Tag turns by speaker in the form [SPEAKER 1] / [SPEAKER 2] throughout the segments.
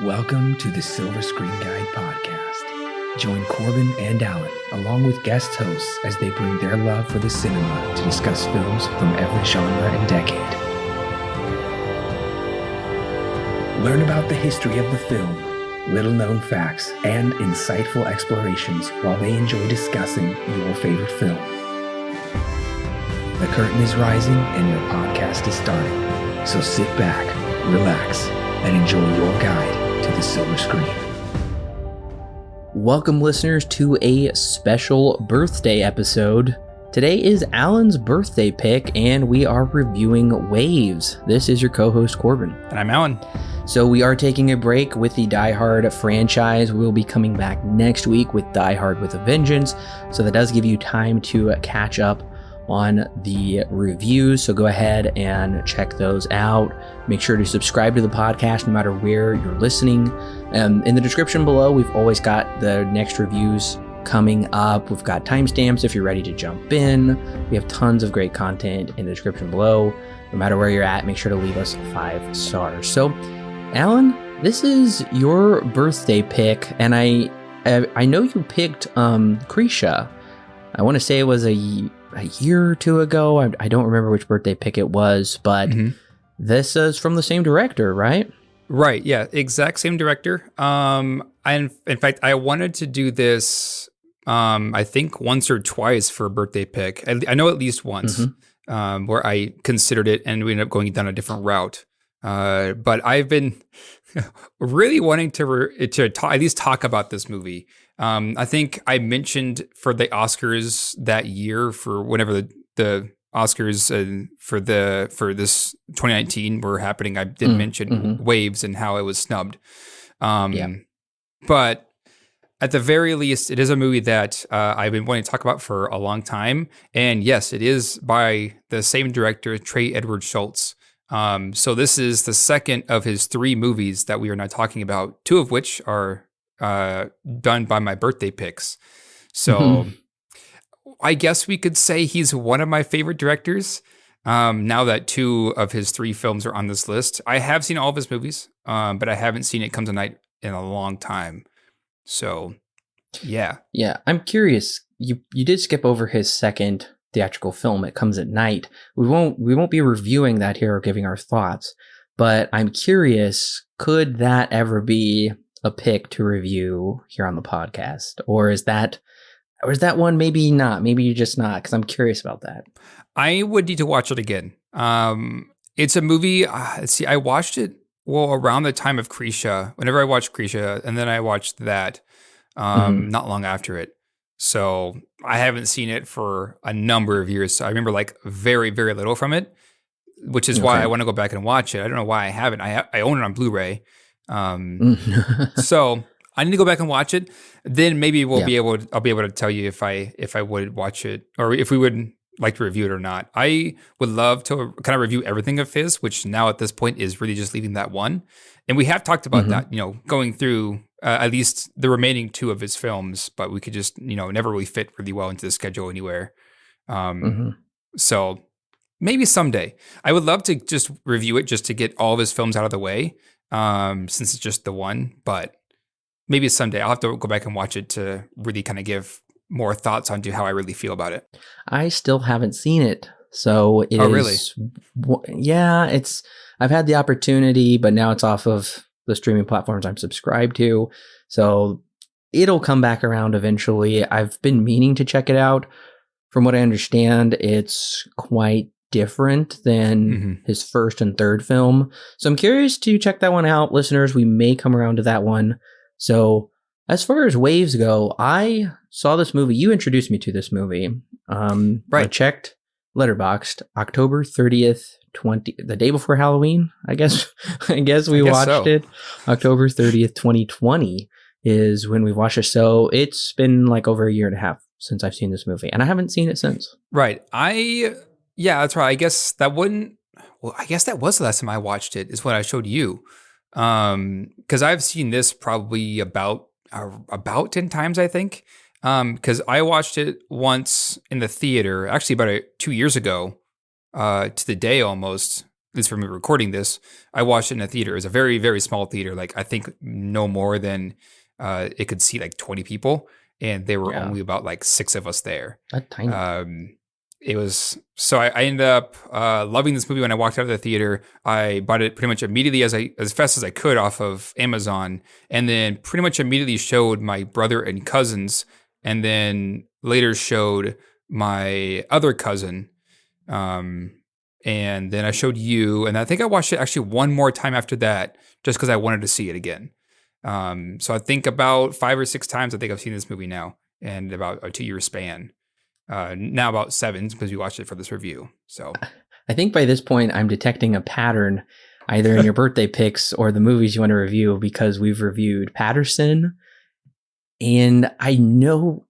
[SPEAKER 1] Welcome to the Silver Screen Guide podcast. Join Corbin and Allen, along with guest hosts, as they bring their love for the cinema to discuss films from every genre and decade. Learn about the history of the film, little-known facts, and insightful explorations while they enjoy discussing your favorite film. The curtain is rising and your podcast is starting, so sit back, relax, and enjoy your guide to the silver screen. Welcome, listeners, to a special birthday episode. Today is Alan's birthday pick, and we are reviewing Waves. This is your co-host, Corbin.
[SPEAKER 2] And I'm Alan.
[SPEAKER 1] So we are taking a break with the Die Hard franchise. We'll be coming back next week with Die Hard with a Vengeance. So that does give you time to catch up on the reviews, so go ahead and check those out. Make sure to subscribe to the podcast no matter where you're listening. In the description below, we've always got the next reviews coming up. We've got timestamps if you're ready to jump in. We have tons of great content in the description below. No matter where you're at, make sure to leave us 5 stars. So, Alan, this is your birthday pick, and I know you picked Krisha. I want to say it was a year or two ago. I don't remember which birthday pick it was, but this is from the same director, right?
[SPEAKER 2] Right. Yeah. Exact same director. In fact, I wanted to do this, I think once or twice for a birthday pick. I know at least once, where I considered it and we ended up going down a different route. But I've been really wanting to at least talk about this movie. I think I mentioned for the Oscars that year, for whenever the Oscars for this 2019 were happening, I did mention Waves and how it was snubbed. But at the very least, it is a movie that I've been wanting to talk about for a long time. And yes, it is by the same director, Trey Edward Shults. So this is the second of his 3 movies that we are now talking about, 2 of which are done by my birthday picks. So I guess we could say he's one of my favorite directors. Now that 2 of his 3 films are on this list. I have seen all of his movies, but I haven't seen It Comes at Night in a long time. So, yeah.
[SPEAKER 1] Yeah, I'm curious. You did skip over his second theatrical film, It Comes at Night. We won't be reviewing that here or giving our thoughts, but I'm curious, could that ever be a pick to review here on the podcast? Or is that one maybe not? Maybe you're just not, because I'm curious about that.
[SPEAKER 2] I would need to watch it again. It's a movie, I watched it around the time of Krisha, whenever I watched Krisha, and then I watched that not long after it. So I haven't seen it for a number of years. So I remember like very, very little from it, which is why I want to go back and watch it. I don't know why I haven't. I own it on Blu-ray. So I need to go back and watch it. Then maybe I'll be able to tell you if I would watch it or if we would like to review it or not. I would love to kind of review everything of his, which now at this point is really just leaving that one. And we have talked about that, going through at least the remaining 2 of his films, but we could just, never really fit really well into the schedule anywhere. So maybe someday. I would love to just review it just to get all of his films out of the way, since it's just the one, but maybe someday. I'll have to go back and watch it to really kind of give more thoughts onto how I really feel about it.
[SPEAKER 1] I still haven't seen it, so it is. Really? Yeah, I've had the opportunity, but now it's off of the streaming platforms I'm subscribed to, so it'll come back around eventually. I've been meaning to check it out. From what I understand, it's quite different than his first and third film, so I'm curious to check that one out. Listeners, we may come around to that one. So as far as Waves go, I saw this movie. You introduced me to this movie. Right. I checked Letterboxd, October 30th, the day before Halloween, I guess. I guess we watched it. October 30th, 2020 is when we watched it. So it's been like over a year and a half since I've seen this movie, and I haven't seen it since.
[SPEAKER 2] Right. Yeah, that's right. I guess that was the last time I watched it, is what I showed you. Because I've seen this probably about 10 times, I think. Because I watched it once in the theater, actually about 2 years ago, to the day almost. at least for me recording this, I watched it in a theater. It was a very, very small theater. Like I think no more than it could seat like 20 people. And there were only about like 6 of us there.
[SPEAKER 1] That's tiny.
[SPEAKER 2] It was, so I ended up loving this movie when I walked out of the theater. I bought it pretty much immediately as fast as I could off of Amazon, and then pretty much immediately showed my brother and cousins, and then later showed my other cousin. And then I showed you, and I think I watched it actually one more time after that, just because I wanted to see it again. So I think about 5 or 6 times I think I've seen this movie now, and about a 2-year span. Now about 7 because we watched it for this review. So
[SPEAKER 1] I think by this point I'm detecting a pattern either in your birthday picks or the movies you want to review, because we've reviewed Patterson, and I know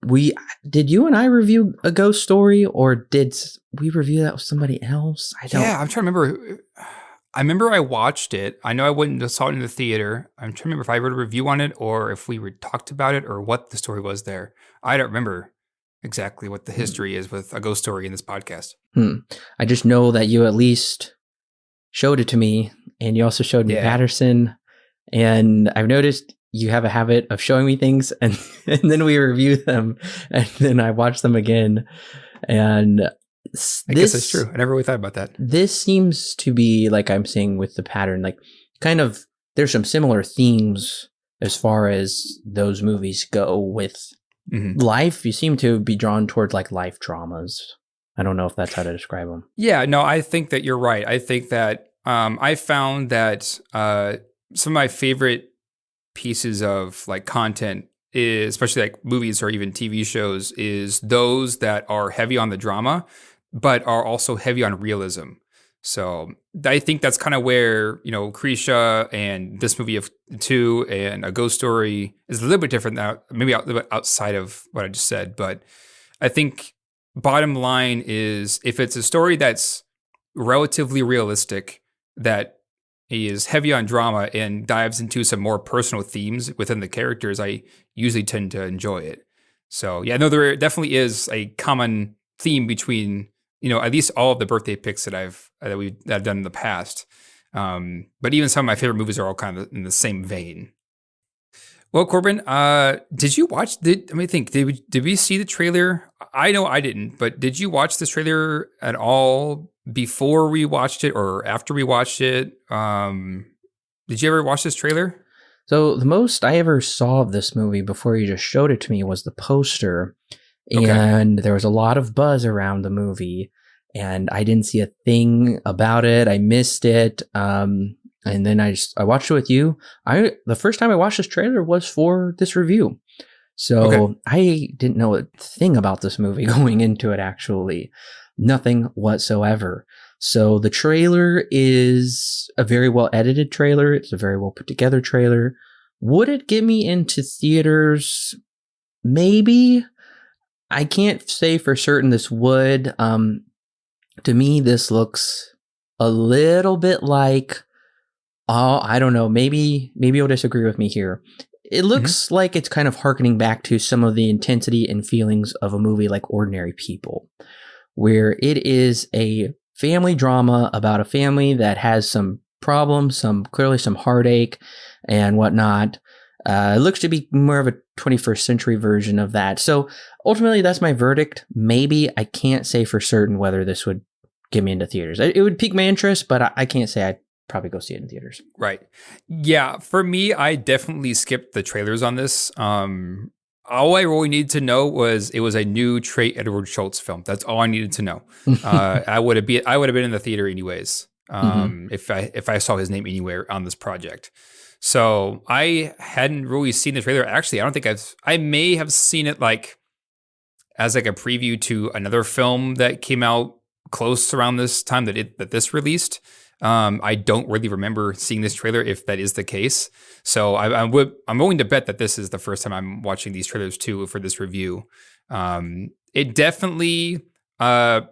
[SPEAKER 1] did you and I review A Ghost Story, or did we review that with somebody else?
[SPEAKER 2] Yeah, I'm trying to remember. I remember I watched it. I know I went and saw it in the theater. I'm trying to remember if I wrote a review on it or if we talked about it or what the story was there. I don't remember exactly what the history is with A Ghost Story in this podcast.
[SPEAKER 1] I just know that you at least showed it to me, and you also showed me Patterson, and I've noticed you have a habit of showing me things and then we review them, and then I watch them again. And
[SPEAKER 2] I guess that's true. I never really thought about that.
[SPEAKER 1] This seems to be, like I'm saying with the pattern, like kind of there's some similar themes as far as those movies go with life. You seem to be drawn towards like life dramas. I don't know if that's how to describe them.
[SPEAKER 2] Yeah, no, I think that you're right. I think that I found that some of my favorite pieces of like content is, especially like movies or even TV shows, is those that are heavy on the drama, but are also heavy on realism. So I think that's kind of where, Krisha and this movie of 2 and A Ghost Story is a little bit different now, maybe a little bit outside of what I just said. But I think bottom line is, if it's a story that's relatively realistic, that is heavy on drama and dives into some more personal themes within the characters, I usually tend to enjoy it. So yeah, no, there definitely is a common theme between, at least all of the birthday picks that I've done in the past. But even some of my favorite movies are all kind of in the same vein. Well, Corbin, did you watch? Let me think. Did we see the trailer? I know I didn't, but did you watch this trailer at all before we watched it or after we watched it? Did you ever watch this trailer?
[SPEAKER 1] So the most I ever saw of this movie before you just showed it to me was the poster. And there was a lot of buzz around the movie, and I didn't see a thing about it. I missed it. And then I watched it with you. The first time I watched this trailer was for this review. So I didn't know a thing about this movie going into it, actually. Nothing whatsoever. So the trailer is a very well edited trailer. It's a very well put together trailer. Would it get me into theaters? Maybe. I can't say for certain this would. To me, this looks a little bit like, I don't know, maybe you'll disagree with me here. It looks like it's kind of harkening back to some of the intensity and feelings of a movie like Ordinary People, where it is a family drama about a family that has some problems, clearly some heartache and whatnot. It looks to be more of a 21st century version of that. So ultimately, that's my verdict. Maybe. I can't say for certain whether this would get me into theaters. It would pique my interest, but I can't say I'd probably go see it in theaters.
[SPEAKER 2] Right. Yeah. For me, I definitely skipped the trailers on this. All I really needed to know was it was a new Trey Edward Shults film. That's all I needed to know. I would have been in the theater anyways. If I saw his name anywhere on this project. So I hadn't really seen the trailer. Actually, I don't think I may have seen it like as like a preview to another film that came out close around this time that this released. I don't really remember seeing this trailer, if that is the case. So I'm willing to bet that this is the first time I'm watching these trailers too for this review. It definitely, I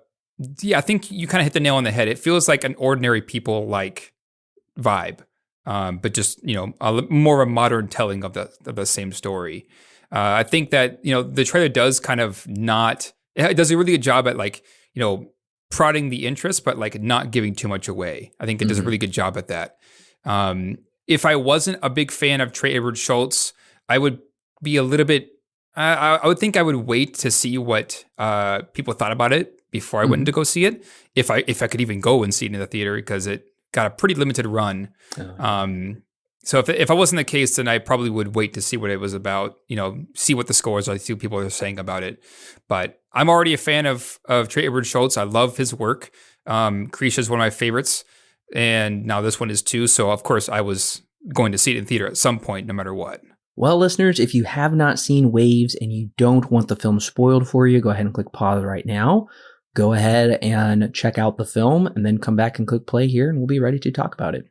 [SPEAKER 2] think you kind of hit the nail on the head. It feels like an Ordinary People like vibe. But just, more of a modern telling of the same story. I think that, the trailer does kind of it does a really good job at like, prodding the interest, but like not giving too much away. I think it does a really good job at that. If I wasn't a big fan of Trey Edward Shults, I would be a little bit. I would think I would wait to see what people thought about it before I went to go see it. If I could even go and see it in the theater, because it got a pretty limited run. So if I wasn't the case, then I probably would wait to see what it was about, see what the scores are, see what people are saying about it. But I'm already a fan of Trey Edward Shults. I love his work. Krisha is one of my favorites. And now this one is too. So of course I was going to see it in theater at some point, no matter what.
[SPEAKER 1] Well, listeners, if you have not seen Waves and you don't want the film spoiled for you, go ahead and click pause right now. Go ahead and check out the film and then come back and click play here and we'll be ready to talk about it.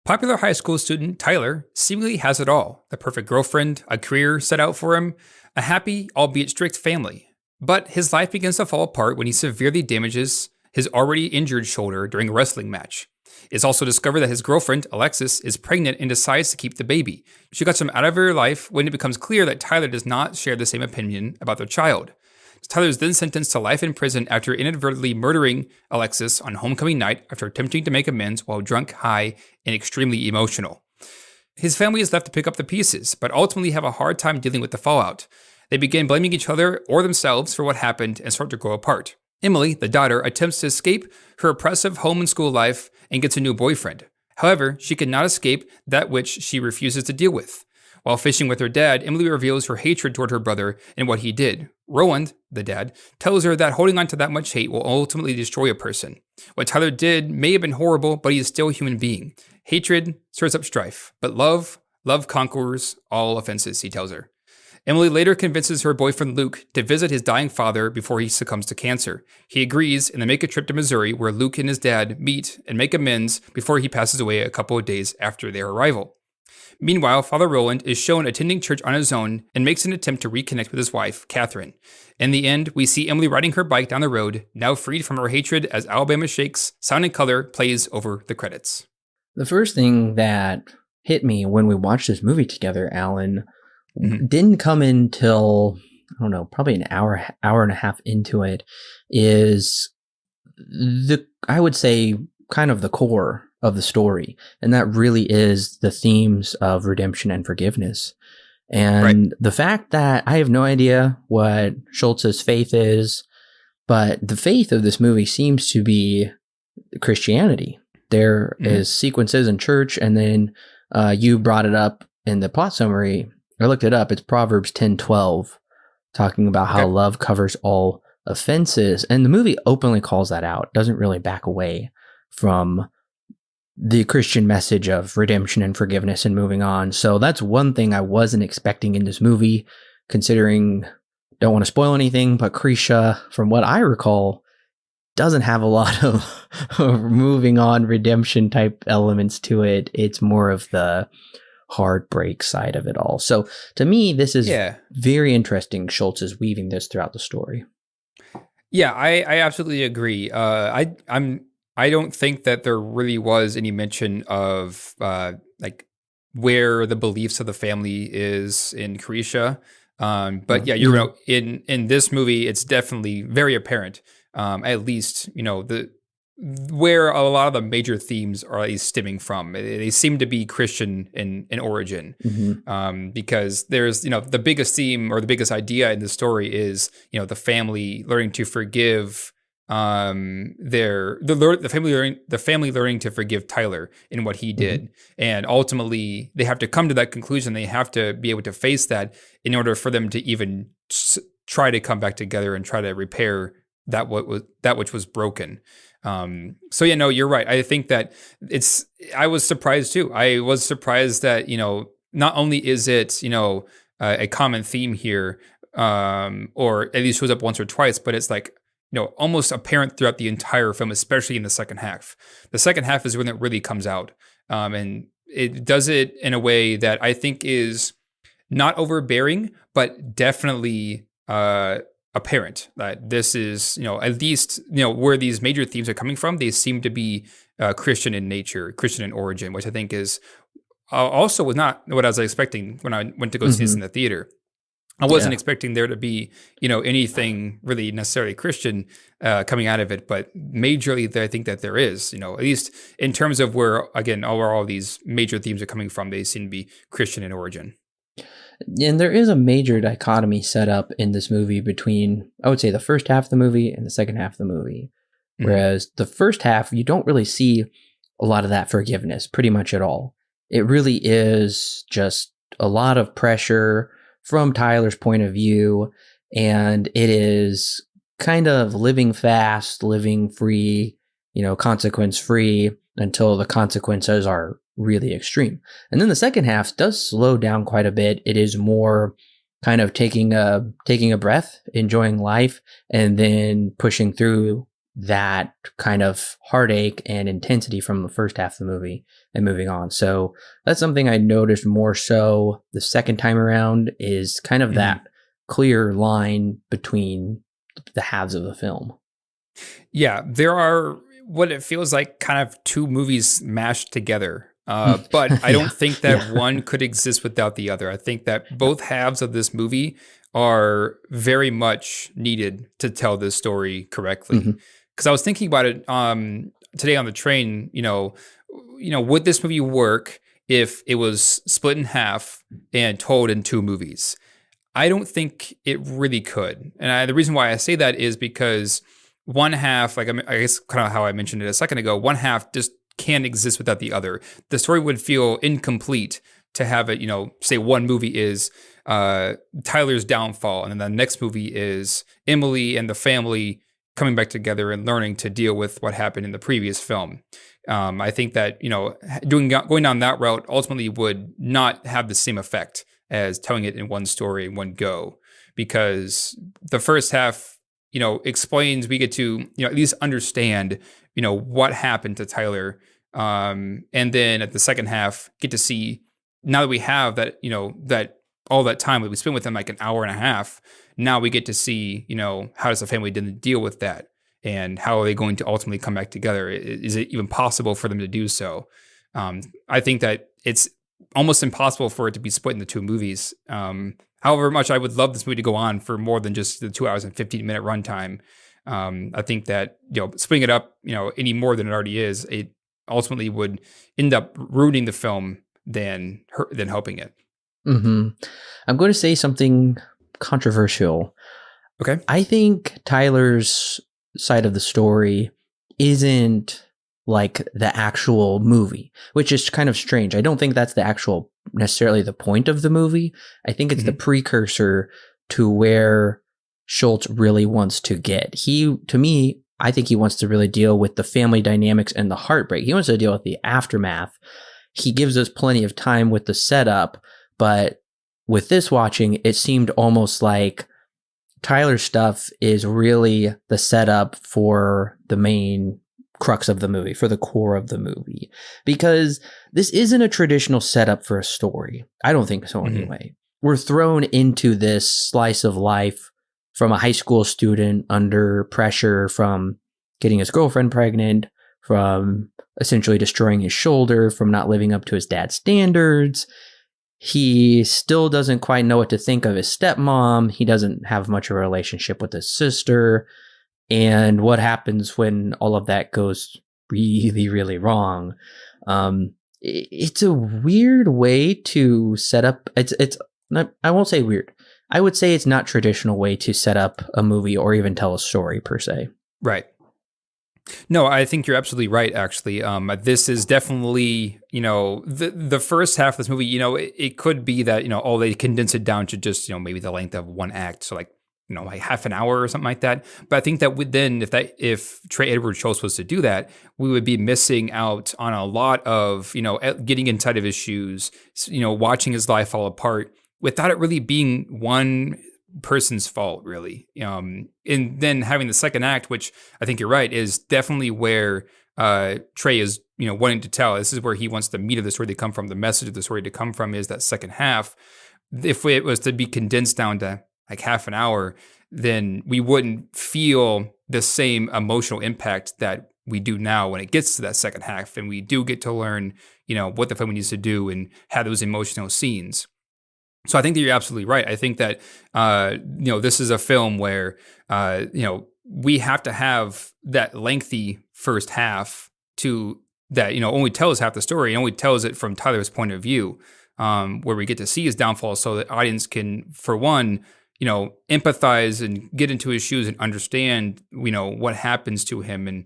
[SPEAKER 2] Popular high school student Tyler seemingly has it all: the perfect girlfriend, a career set out for him, a happy, albeit strict family. But his life begins to fall apart when he severely damages his already injured shoulder during a wrestling match. It's also discovered that his girlfriend, Alexis, is pregnant and decides to keep the baby. She cuts him out of her life when it becomes clear that Tyler does not share the same opinion about their child. Tyler is then sentenced to life in prison after inadvertently murdering Alexis on homecoming night after attempting to make amends while drunk, high, and extremely emotional. His family is left to pick up the pieces, but ultimately have a hard time dealing with the fallout. They begin blaming each other or themselves for what happened and start to grow apart. Emily, the daughter, attempts to escape her oppressive home and school life and gets a new boyfriend. However, she cannot escape that which she refuses to deal with. While fishing with her dad, Emily reveals her hatred toward her brother and what he did. Roland, the dad, tells her that holding on to that much hate will ultimately destroy a person. What Tyler did may have been horrible, but he is still a human being. Hatred stirs up strife, but love conquers all offenses, he tells her. Emily later convinces her boyfriend Luke to visit his dying father before he succumbs to cancer. He agrees, and they make a trip to Missouri where Luke and his dad meet and make amends before he passes away a couple of days after their arrival. Meanwhile, Father Roland is shown attending church on his own and makes an attempt to reconnect with his wife, Catherine. In the end, we see Emily riding her bike down the road, now freed from her hatred as Alabama Shakes Sound and Color plays over the credits.
[SPEAKER 1] The first thing that hit me when we watched this movie together, Alan, didn't come until, I don't know, probably an hour and a half into it, is I would say, kind of the core of the story. And that really is the themes of redemption and forgiveness. And the fact that I have no idea what Schultz's faith is, but the faith of this movie seems to be Christianity. There is sequences in church, and then you brought it up in the plot summary. I looked it up. It's Proverbs 10:12, talking about how love covers all offenses. And the movie openly calls that out. It doesn't really back away from the Christian message of redemption and forgiveness and moving on. So that's one thing I wasn't expecting in this movie, considering, don't want to spoil anything, but Krisha, from what I recall, doesn't have a lot of moving on redemption type elements to it. It's more of the heartbreak side of it all. So to me, this is very interesting. Schultz is weaving this throughout the story.
[SPEAKER 2] Yeah, I absolutely agree. I don't think that there really was any mention of like where the beliefs of the family is in Krisha. But yeah, you're right. In this movie, it's definitely very apparent. At least, where a lot of the major themes are at least stemming from. They seem to be Christian in origin, because there's, the biggest theme or the biggest idea in the story is, the family learning to forgive the family learning to forgive Tyler in what he did. And ultimately they have to come to that conclusion. They have to be able to face that in order for them to even try to come back together and try to repair that which was broken. So yeah, no, you're right. I think that I was surprised too. I was surprised that, not only is it, a common theme here, or at least shows up once or twice, but it's like, almost apparent throughout the entire film, especially in the second half. The second half is when it really comes out. And it does it in a way that I think is not overbearing, but definitely apparent that this is, at least, where these major themes are coming from, they seem to be Christian in nature, Christian in origin, which I think is also was not what I was expecting when I went to go see this in the theater. I wasn't expecting there to be, anything really necessarily Christian coming out of it, but majorly I think that there is, at least in terms of where, again, all these major themes are coming from, they seem to be Christian in origin.
[SPEAKER 1] And there is a major dichotomy set up in this movie between, I would say, the first half of the movie and the second half of the movie. Whereas the first half, you don't really see a lot of that forgiveness pretty much at all. It really is just a lot of pressure from Tyler's point of view, and it is kind of living fast, living free, consequence free until the consequences are really extreme. And then the second half does slow down quite a bit. It is more kind of taking a breath, enjoying life, and then pushing through that kind of heartache and intensity from the first half of the movie and moving on. So that's something I noticed more so the second time around, is kind of that clear line between the halves of the film.
[SPEAKER 2] Yeah, there are what it feels like kind of two movies mashed together. But I don't think that one could exist without the other. I think that both halves of this movie are very much needed to tell this story correctly. Because I was thinking about it today on the train, would this movie work if it was split in half and told in two movies? I don't think it really could. And the reason why I say that is because one half, I guess kind of how I mentioned it a second ago, one half just can't exist without the other. The story would feel incomplete to have it, say one movie is Tyler's downfall, and then the next movie is Emily and the family coming back together and learning to deal with what happened in the previous film. I think that, going down that route ultimately would not have the same effect as telling it in one story in one go, because the first half, explains, we get to, at least understand, what happened to Tyler. And then at the second half, get to see, now that we have that, that all that time that we spent with him, like an hour and a half, now we get to see, how does the family deal with that? And how are they going to ultimately come back together? Is it even possible for them to do so? I think that it's almost impossible for it to be split into two movies. However much I would love this movie to go on for more than just the 2 hours and 15-minute runtime. I think that, splitting it up, any more than it already is, it ultimately would end up ruining the film than helping it.
[SPEAKER 1] I'm going to say something controversial.
[SPEAKER 2] Okay.
[SPEAKER 1] I think Tyler's side of the story isn't like the actual movie, which is kind of strange. I don't think that's the actual necessarily the point of the movie. I think it's the precursor to where Shults really wants to get. I think he wants to really deal with the family dynamics and the heartbreak. He wants to deal with the aftermath. He gives us plenty of time with the setup, but with this watching, it seemed almost like Tyler's stuff is really the setup for the main crux of the movie, for the core of the movie, because this isn't a traditional setup for a story. I don't think so anyway. We're thrown into this slice of life from a high school student under pressure from getting his girlfriend pregnant, from essentially destroying his shoulder, from not living up to his dad's standards. He still doesn't quite know what to think of his stepmom. He doesn't have much of a relationship with his sister. And what happens when all of that goes really, really wrong? It's a weird way to set up. It's not, I won't say weird. I would say it's not traditional way to set up a movie or even tell a story per se.
[SPEAKER 2] Right. No, I think you're absolutely right, actually. This is definitely, the first half of this movie, it could be that, they condense it down to just, maybe the length of one act. So like half an hour or something like that. But I think that if Trey Edward Shults was to do that, we would be missing out on a lot of, getting inside of his shoes, watching his life fall apart without it really being one person's fault, really. And then having the second act, which I think you're right, is definitely where Trey is, wanting to tell. This is where he wants the meat of the story to come from. The message of the story to come from is that second half. If it was to be condensed down to like half an hour, then we wouldn't feel the same emotional impact that we do now when it gets to that second half. And we do get to learn, what the family needs to do and have those emotional scenes. So I think that you're absolutely right. I think that, this is a film where, we have to have that lengthy first half to that, only tells half the story and only tells it from Tyler's point of view, where we get to see his downfall so the audience can, for one, empathize and get into his shoes and understand, what happens to him and,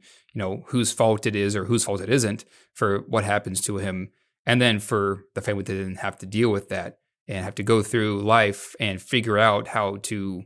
[SPEAKER 2] whose fault it is or whose fault it isn't for what happens to him. And then for the family that didn't have to deal with that and have to go through life and figure out how to,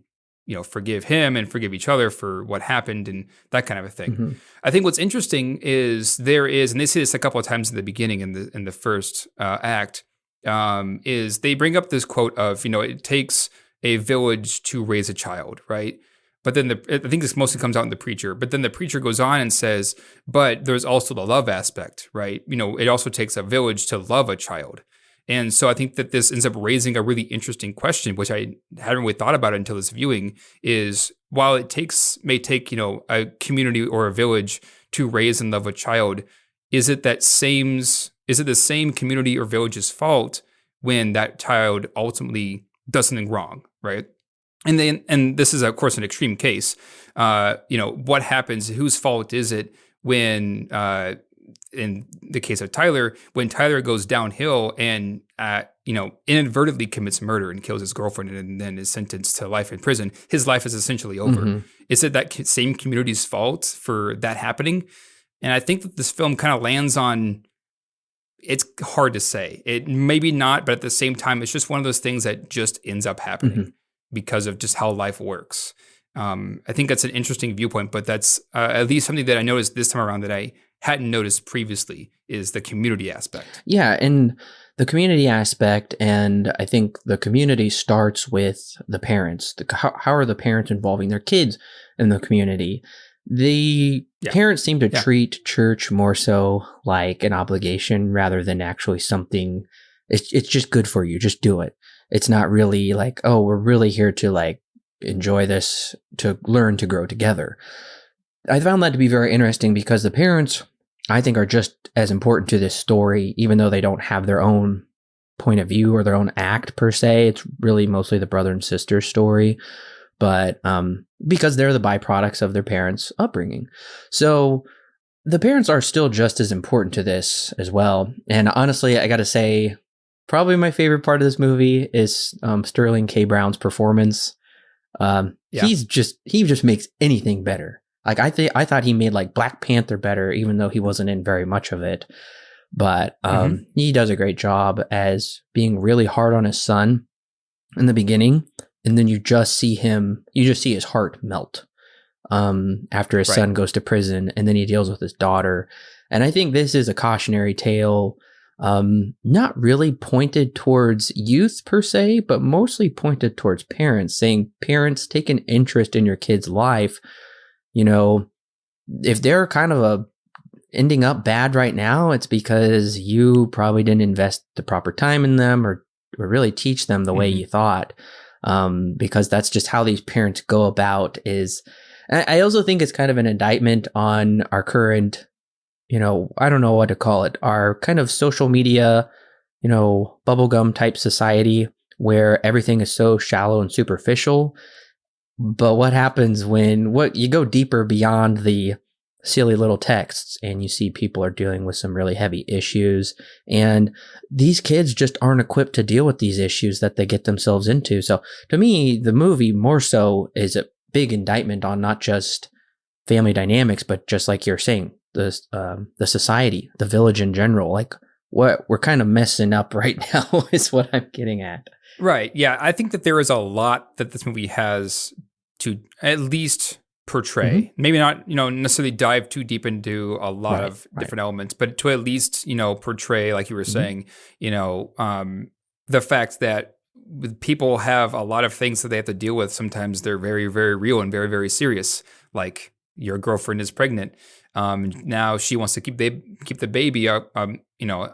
[SPEAKER 2] forgive him and forgive each other for what happened and that kind of a thing. Mm-hmm. I think what's interesting is and they say this a couple of times in the beginning in the first act, is they bring up this quote of, it takes a village to raise a child, right? But then I think this mostly comes out in the preacher, but then the preacher goes on and says, but there's also the love aspect, right? It also takes a village to love a child. And so I think that this ends up raising a really interesting question, which I hadn't really thought about until this viewing, is while it may take, a community or a village to raise and love a child, is it the same community or village's fault when that child ultimately does something wrong, right? And this is, of course, an extreme case. What happens? Whose fault is it when, in the case of Tyler, when Tyler goes downhill and, inadvertently commits murder and kills his girlfriend and then is sentenced to life in prison? His life is essentially over. Mm-hmm. Is it that same community's fault for that happening? And I think that this film kind of lands on. It's hard to say. It maybe not, but at the same time, it's just one of those things that just ends up happening. Mm-hmm. Because of just how life works. I think that's an interesting viewpoint, but that's at least something that I noticed this time around that I hadn't noticed previously is the community aspect.
[SPEAKER 1] Yeah, and the community aspect, and I think the community starts with the parents. How are the parents involving their kids in the community? The parents seem to treat church more so like an obligation rather than actually something. It's just good for you. Just do it. It's not really like, oh, we're really here to like enjoy this, to learn to grow together. I found that to be very interesting because the parents, I think, are just as important to this story, even though they don't have their own point of view or their own act per se. It's really mostly the brother and sister story, but because they're the byproducts of their parents' upbringing. So the parents are still just as important to this as well. And honestly, I got to say, probably my favorite part of this movie is Sterling K. Brown's performance. He just makes anything better. Like I thought he made like Black Panther better, even though he wasn't in very much of it. But he does a great job as being really hard on his son in the beginning, and then you just see his heart melt after his son goes to prison, and then he deals with his daughter. And I think this is a cautionary tale. Not really pointed towards youth per se, but mostly pointed towards parents, saying, parents, take an interest in your kid's life. If they're kind of ending up bad right now, it's because you probably didn't invest the proper time in them or really teach them the way you thought. Because that's just how these parents go about is. I also think it's kind of an indictment on our current, I don't know what to call it, our kind of social media, bubblegum type society where everything is so shallow and superficial. But what happens when you go deeper beyond the silly little texts and you see people are dealing with some really heavy issues, and these kids just aren't equipped to deal with these issues that they get themselves into. So to me, the movie more so is a big indictment on not just family dynamics, but just like you're saying, the society, the village in general, like what we're kind of messing up right now is what I'm getting at.
[SPEAKER 2] Right. Yeah. I think that there is a lot that this movie has to at least portray. Maybe not, necessarily dive too deep into a lot of different elements, but to at least, portray, like you were saying, the fact that people have a lot of things that they have to deal with. Sometimes they're very, very real and very, very serious. Like your girlfriend is pregnant. Now she wants to keep the baby up,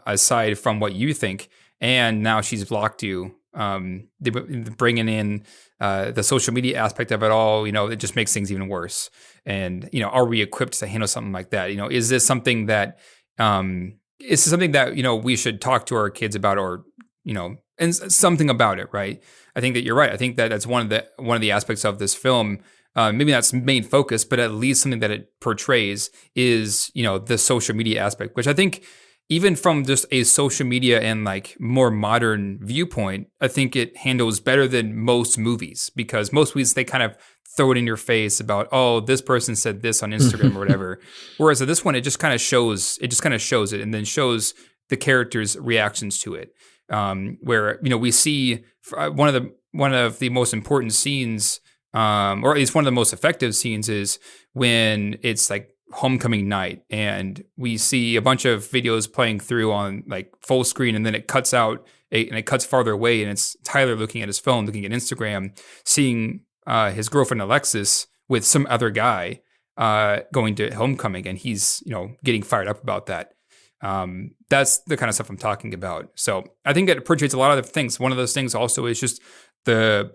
[SPEAKER 2] aside from what you think. And now she's blocked you. Bringing in the social media aspect of it all, it just makes things even worse. And, are we equipped to handle something like that? Is this something that we should talk to our kids about, or, and something about it, right? I think that you're right. I think that that's one of the aspects of this film. Maybe that's main focus, but at least something that it portrays is, the social media aspect, which I think even from just a social media and like more modern viewpoint, I think it handles better than most movies, because most movies, they kind of throw it in your face about, oh, this person said this on Instagram or whatever. Whereas with this one, it just kind of shows it and then shows the characters' reactions to it. Where, we see one of the most important scenes, or at least one of the most effective scenes, is when it's like homecoming night and we see a bunch of videos playing through on like full screen, and then it cuts out and it cuts farther away, and it's Tyler looking at his phone, looking at Instagram, seeing his girlfriend Alexis with some other guy going to homecoming, and he's getting fired up about that. That's the kind of stuff I'm talking about. So I think it portrays a lot of things. One of those things also is just the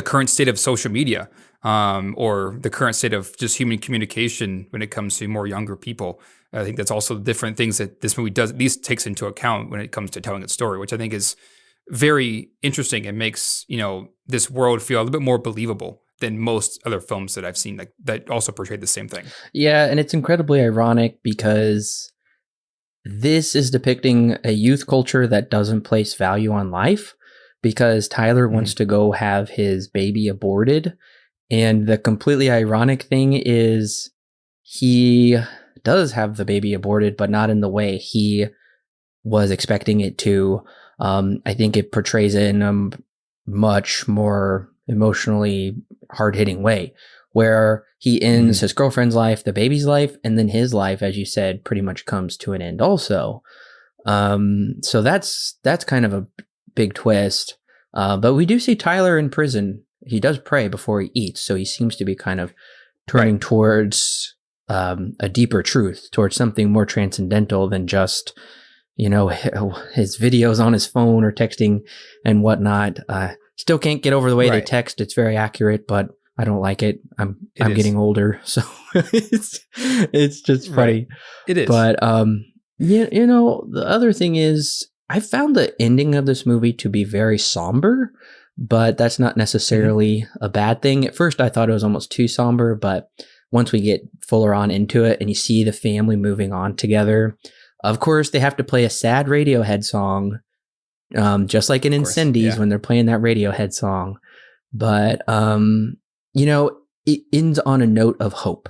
[SPEAKER 2] current state of social media, or the current state of just human communication when it comes to more younger people. I think that's also different things that this movie does, at least takes into account when it comes to telling its story, which I think is very interesting and makes, this world feel a little bit more believable than most other films that I've seen that also portray the same thing.
[SPEAKER 1] Yeah, and it's incredibly ironic because this is depicting a youth culture that doesn't place value on life, because Tyler wants to go have his baby aborted. And the completely ironic thing is he does have the baby aborted, but not in the way he was expecting it to. I think it portrays it in a much more emotionally hard-hitting way, where he ends his girlfriend's life, the baby's life, and then his life, as you said, pretty much comes to an end also. So that's kind of a big twist. But we do see Tyler in prison. He does pray before he eats, so he seems to be kind of turning towards a deeper truth, towards something more transcendental than just, his videos on his phone or texting and whatnot. Still can't get over the way they text. It's very accurate, but I don't like it. I'm getting older, so it's just funny.
[SPEAKER 2] It is.
[SPEAKER 1] But the other thing is, I found the ending of this movie to be very somber, but that's not necessarily a bad thing. At first, I thought it was almost too somber, but once we get fuller on into it and you see the family moving on together, of course, they have to play a sad Radiohead song, just like in Incendies when they're playing that Radiohead song. But, it ends on a note of hope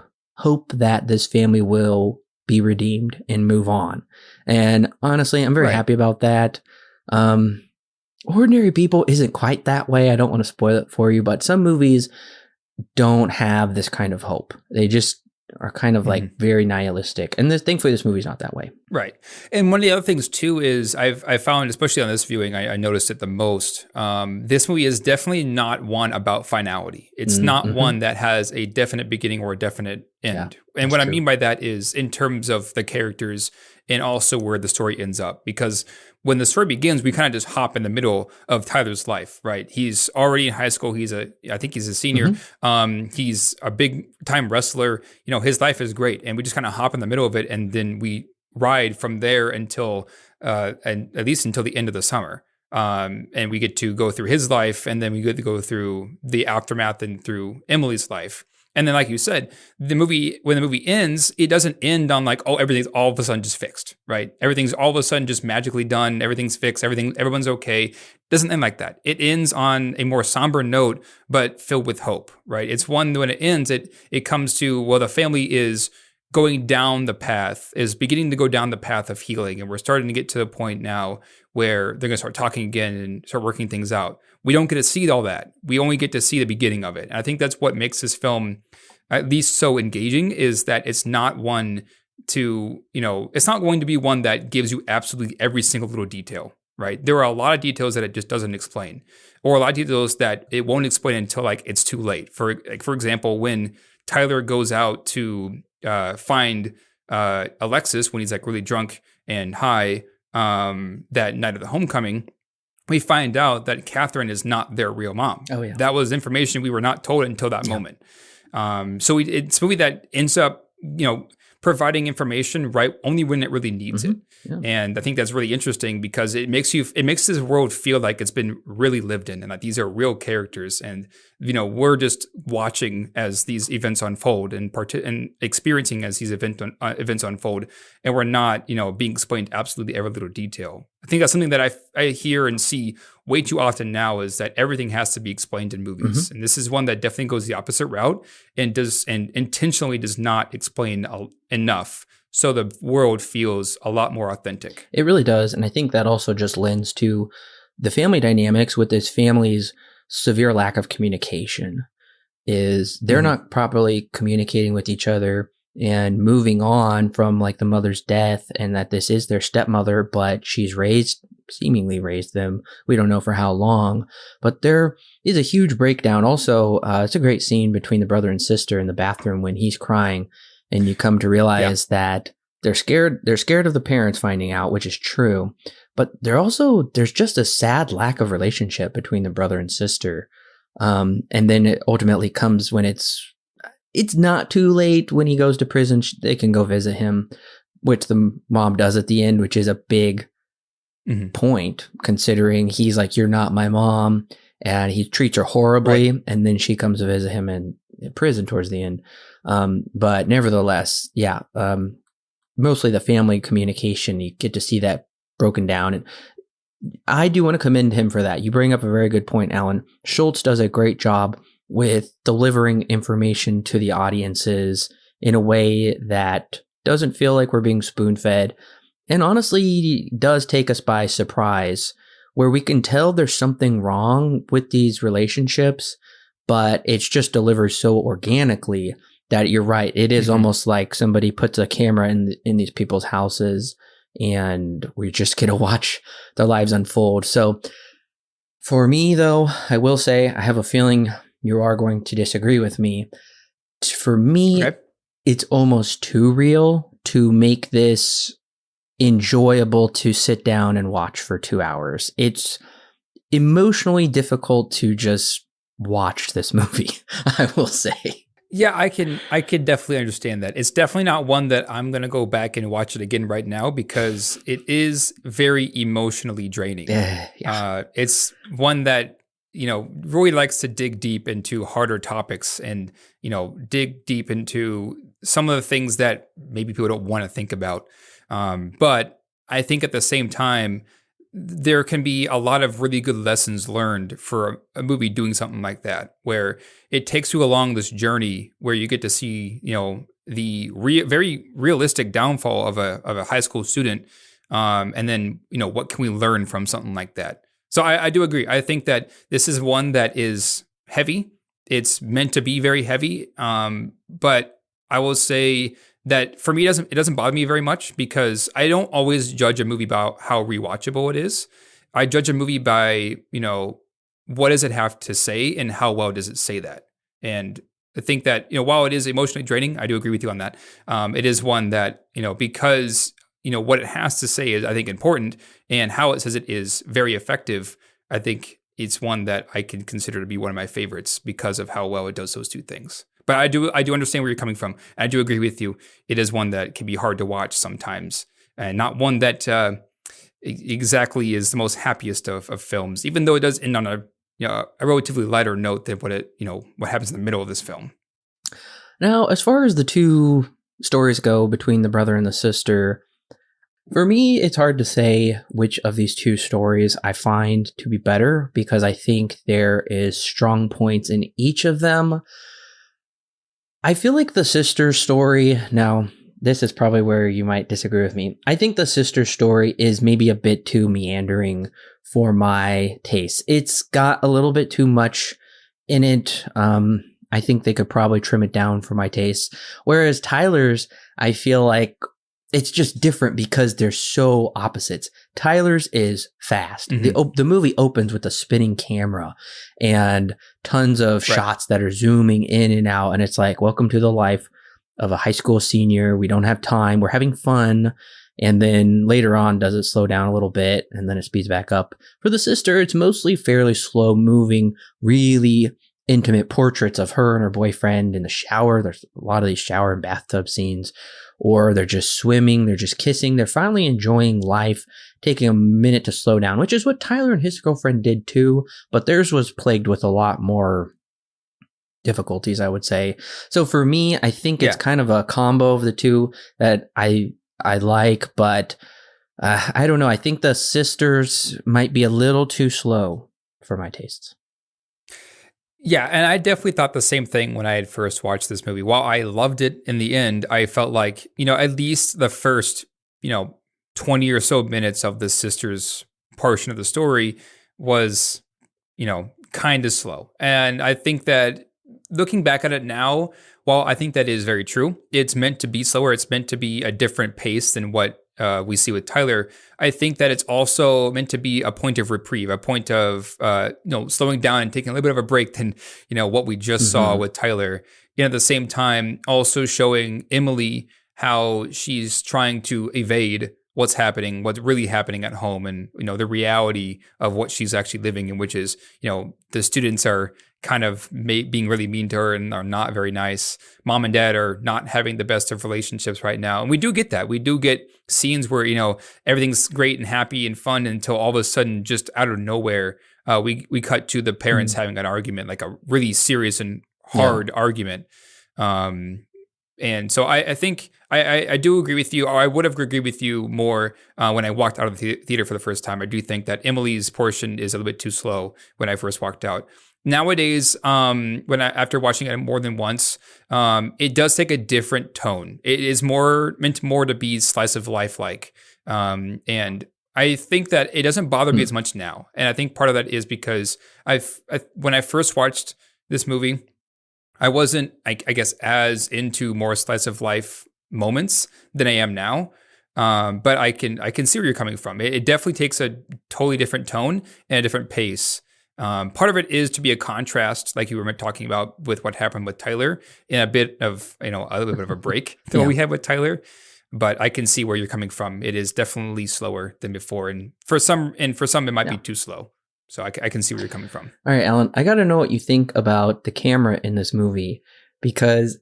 [SPEAKER 1] that this family will be redeemed and move on. And honestly, I'm very happy about that. Ordinary People isn't quite that way. I don't want to spoil it for you, but some movies don't have this kind of hope. They just are kind of like very nihilistic. And thankfully, this movie's not that way.
[SPEAKER 2] Right. And one of the other things too is I found, especially on this viewing, I noticed it the most. This movie is definitely not one about finality. It's not one that has a definite beginning or a definite end. Yeah, and what I mean by that is in terms of the characters and also where the story ends up. Because when the story begins, we kind of just hop in the middle of Tyler's life, right? He's already in high school. I think he's a senior. He's a big time wrestler. His life is great. And we just kind of hop in the middle of it. And then we ride from there until, and at least until the end of the summer. And we get to go through his life. And then we get to go through the aftermath and through Emily's life. And then, like you said, when the movie ends, it doesn't end on like, oh, everything's all of a sudden just fixed, right? Everything's all of a sudden just magically done. Everything's fixed. Everyone's okay. It doesn't end like that. It ends on a more somber note, but filled with hope, right? It's one, when it ends, it comes to, well, the family is beginning to go down the path of healing. And we're starting to get to the point now where they're going to start talking again and start working things out. We don't get to see all that. We only get to see the beginning of it. And I think that's what makes this film at least so engaging, is that it's not one to, it's not going to be one that gives you absolutely every single little detail, right? There are a lot of details that it just doesn't explain, or a lot of details that it won't explain until like it's too late. For example, when Tyler goes out to find Alexis when he's like really drunk and high that night of the homecoming, we find out that Catherine is not their real mom. Oh yeah, that was information we were not told until that moment. So it's a movie that ends up providing information right only when it really needs it.
[SPEAKER 1] Yeah.
[SPEAKER 2] And I think that's really interesting because it makes this world feel like it's been really lived in and that these are real characters. And, we're just watching as these events unfold and experiencing as these events unfold. And we're not, being explained absolutely every little detail. I think that's something that I hear and see way too often now is that everything has to be explained in movies. And this is one that definitely goes the opposite route and intentionally does not explain enough. So the world feels a lot more authentic.
[SPEAKER 1] It really does. And I think that also just lends to the family dynamics with this family's severe lack of communication. Is they're not properly communicating with each other and moving on from like the mother's death and that this is their stepmother, but she's seemingly raised them. We don't know for how long, but there is a huge breakdown. Also, it's a great scene between the brother and sister in the bathroom when he's crying and you come to realize that they're scared. They're scared of the parents finding out, which is true, but there's just a sad lack of relationship between the brother and sister. And then it ultimately comes when it's not too late when he goes to prison. They can go visit him, which the mom does at the end, which is a big point considering he's like, you're not my mom. And he treats her horribly. Right. And then she comes to visit him in prison towards the end. But nevertheless, mostly the family communication, you get to see that broken down. And I do want to commend him for that. You bring up a very good point, Alan. Shults does a great job with delivering information to the audiences in a way that doesn't feel like we're being spoon-fed, and honestly does take us by surprise, where we can tell there's something wrong with these relationships, but it's just delivered so organically that you're right. It is almost like somebody puts a camera in these people's houses and we just get to watch their lives unfold. So for me, though, I will say I have a feeling you are going to disagree with me. For me, it's almost too real to make this enjoyable to sit down and watch for 2 hours. It's emotionally difficult to just watch this movie, I will say.
[SPEAKER 2] Yeah, I could definitely understand that. It's definitely not one that I'm going to go back and watch it again right now because it is very emotionally draining. It's one that, really likes to dig deep into harder topics and, dig deep into some of the things that maybe people don't want to think about. But I think at the same time, there can be a lot of really good lessons learned for a movie doing something like that, where it takes you along this journey where you get to see, the very realistic downfall of a high school student. And then, what can we learn from something like that? So I do agree. I think that this is one that is heavy. It's meant to be very heavy. But I will say that for me, it doesn't bother me very much because I don't always judge a movie about how rewatchable it is. I judge a movie by, what does it have to say and how well does it say that? And I think that, while it is emotionally draining, I do agree with you on that. It is one that, because, what it has to say is, I think, important, and how it says it is very effective. I think it's one that I can consider to be one of my favorites because of how well it does those two things. But I do understand where you're coming from. I do agree with you. It is one that can be hard to watch sometimes, and not one that exactly is the most happiest of films, even though it does end on a relatively lighter note than what happens in the middle of this film.
[SPEAKER 1] Now, as far as the two stories go between the brother and the sister, for me, it's hard to say which of these two stories I find to be better because I think there is strong points in each of them. I feel like the sister story, now this is probably where you might disagree with me. I think the sister story is maybe a bit too meandering for my taste. It's got a little bit too much in it. I think they could probably trim it down for my taste. Whereas Tyler's, I feel like it's just different because they're so opposites. Tyler's is fast. The movie opens with a spinning camera and tons of shots that are zooming in and out. And it's like, welcome to the life of a high school senior. We don't have time. We're having fun. And then later on, does it slow down a little bit? And then it speeds back up. For the sister, it's mostly fairly slow moving, really intimate portraits of her and her boyfriend in the shower. There's a lot of these shower and bathtub scenes, or they're just swimming, they're just kissing. They're finally enjoying life, taking a minute to slow down, which is what Tyler and his girlfriend did too. But theirs was plagued with a lot more difficulties, I would say. So for me, I think it's kind of a combo of the two that I like, but I don't know. I think the sisters might be a little too slow for my tastes.
[SPEAKER 2] Yeah, and I definitely thought the same thing when I had first watched this movie. While I loved it in the end, I felt like, at least the first, 20 or so minutes of the sisters portion of the story was, kind of slow. And I think that looking back at it now, while I think that is very true, it's meant to be slower. It's meant to be a different pace than what we see with Tyler. I think that it's also meant to be a point of reprieve, a point of slowing down and taking a little bit of a break than what we just saw with Tyler. And at the same time, also showing Emily how she's trying to evade what's happening, what's really happening at home, and the reality of what she's actually living in, which is the students are kind of being really mean to her and are not very nice. Mom and dad are not having the best of relationships right now. And we do get that. We do get scenes where, everything's great and happy and fun until all of a sudden, just out of nowhere, we cut to the parents having an argument, like a really serious and hard argument. And so I think I do agree with you, or I would have agreed with you more when I walked out of the theater for the first time. I do think that Emily's portion is a little bit too slow when I first walked out. Nowadays, after watching it more than once, it does take a different tone. It is meant more to be slice of life like, and I think that it doesn't bother me as much now. And I think part of that is because when I first watched this movie, I wasn't, I guess, as into more slice of life moments than I am now. But I can see where you're coming from. It definitely takes a totally different tone and a different pace. Part of it is to be a contrast, like you were talking about with what happened with Tyler, in a bit of, a little bit of a break than what we had with Tyler. But I can see where you're coming from. It is definitely slower than before. And for some, it might be too slow. So I can see where you're coming from.
[SPEAKER 1] All right, Alan, I got to know what you think about the camera in this movie, because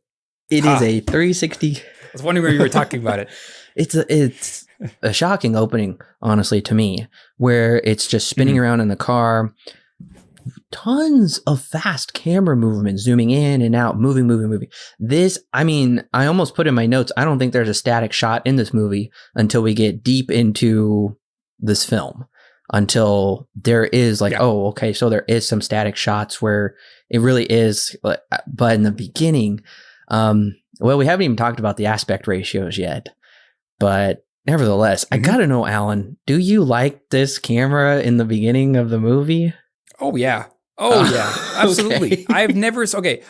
[SPEAKER 1] it is a 360.
[SPEAKER 2] I was wondering where you were talking about it.
[SPEAKER 1] It's a shocking opening, honestly, to me, where it's just spinning around in the car. Tons of fast camera movement, zooming in and out, moving. This, I almost put in my notes, I don't think there's a static shot in this movie until we get deep into this film. Until there is so there is some static shots where it really is. But in the beginning, we haven't even talked about the aspect ratios yet. But nevertheless, I got to know, Alan, do you like this camera in the beginning of the movie?
[SPEAKER 2] Oh, yeah. Absolutely. Okay.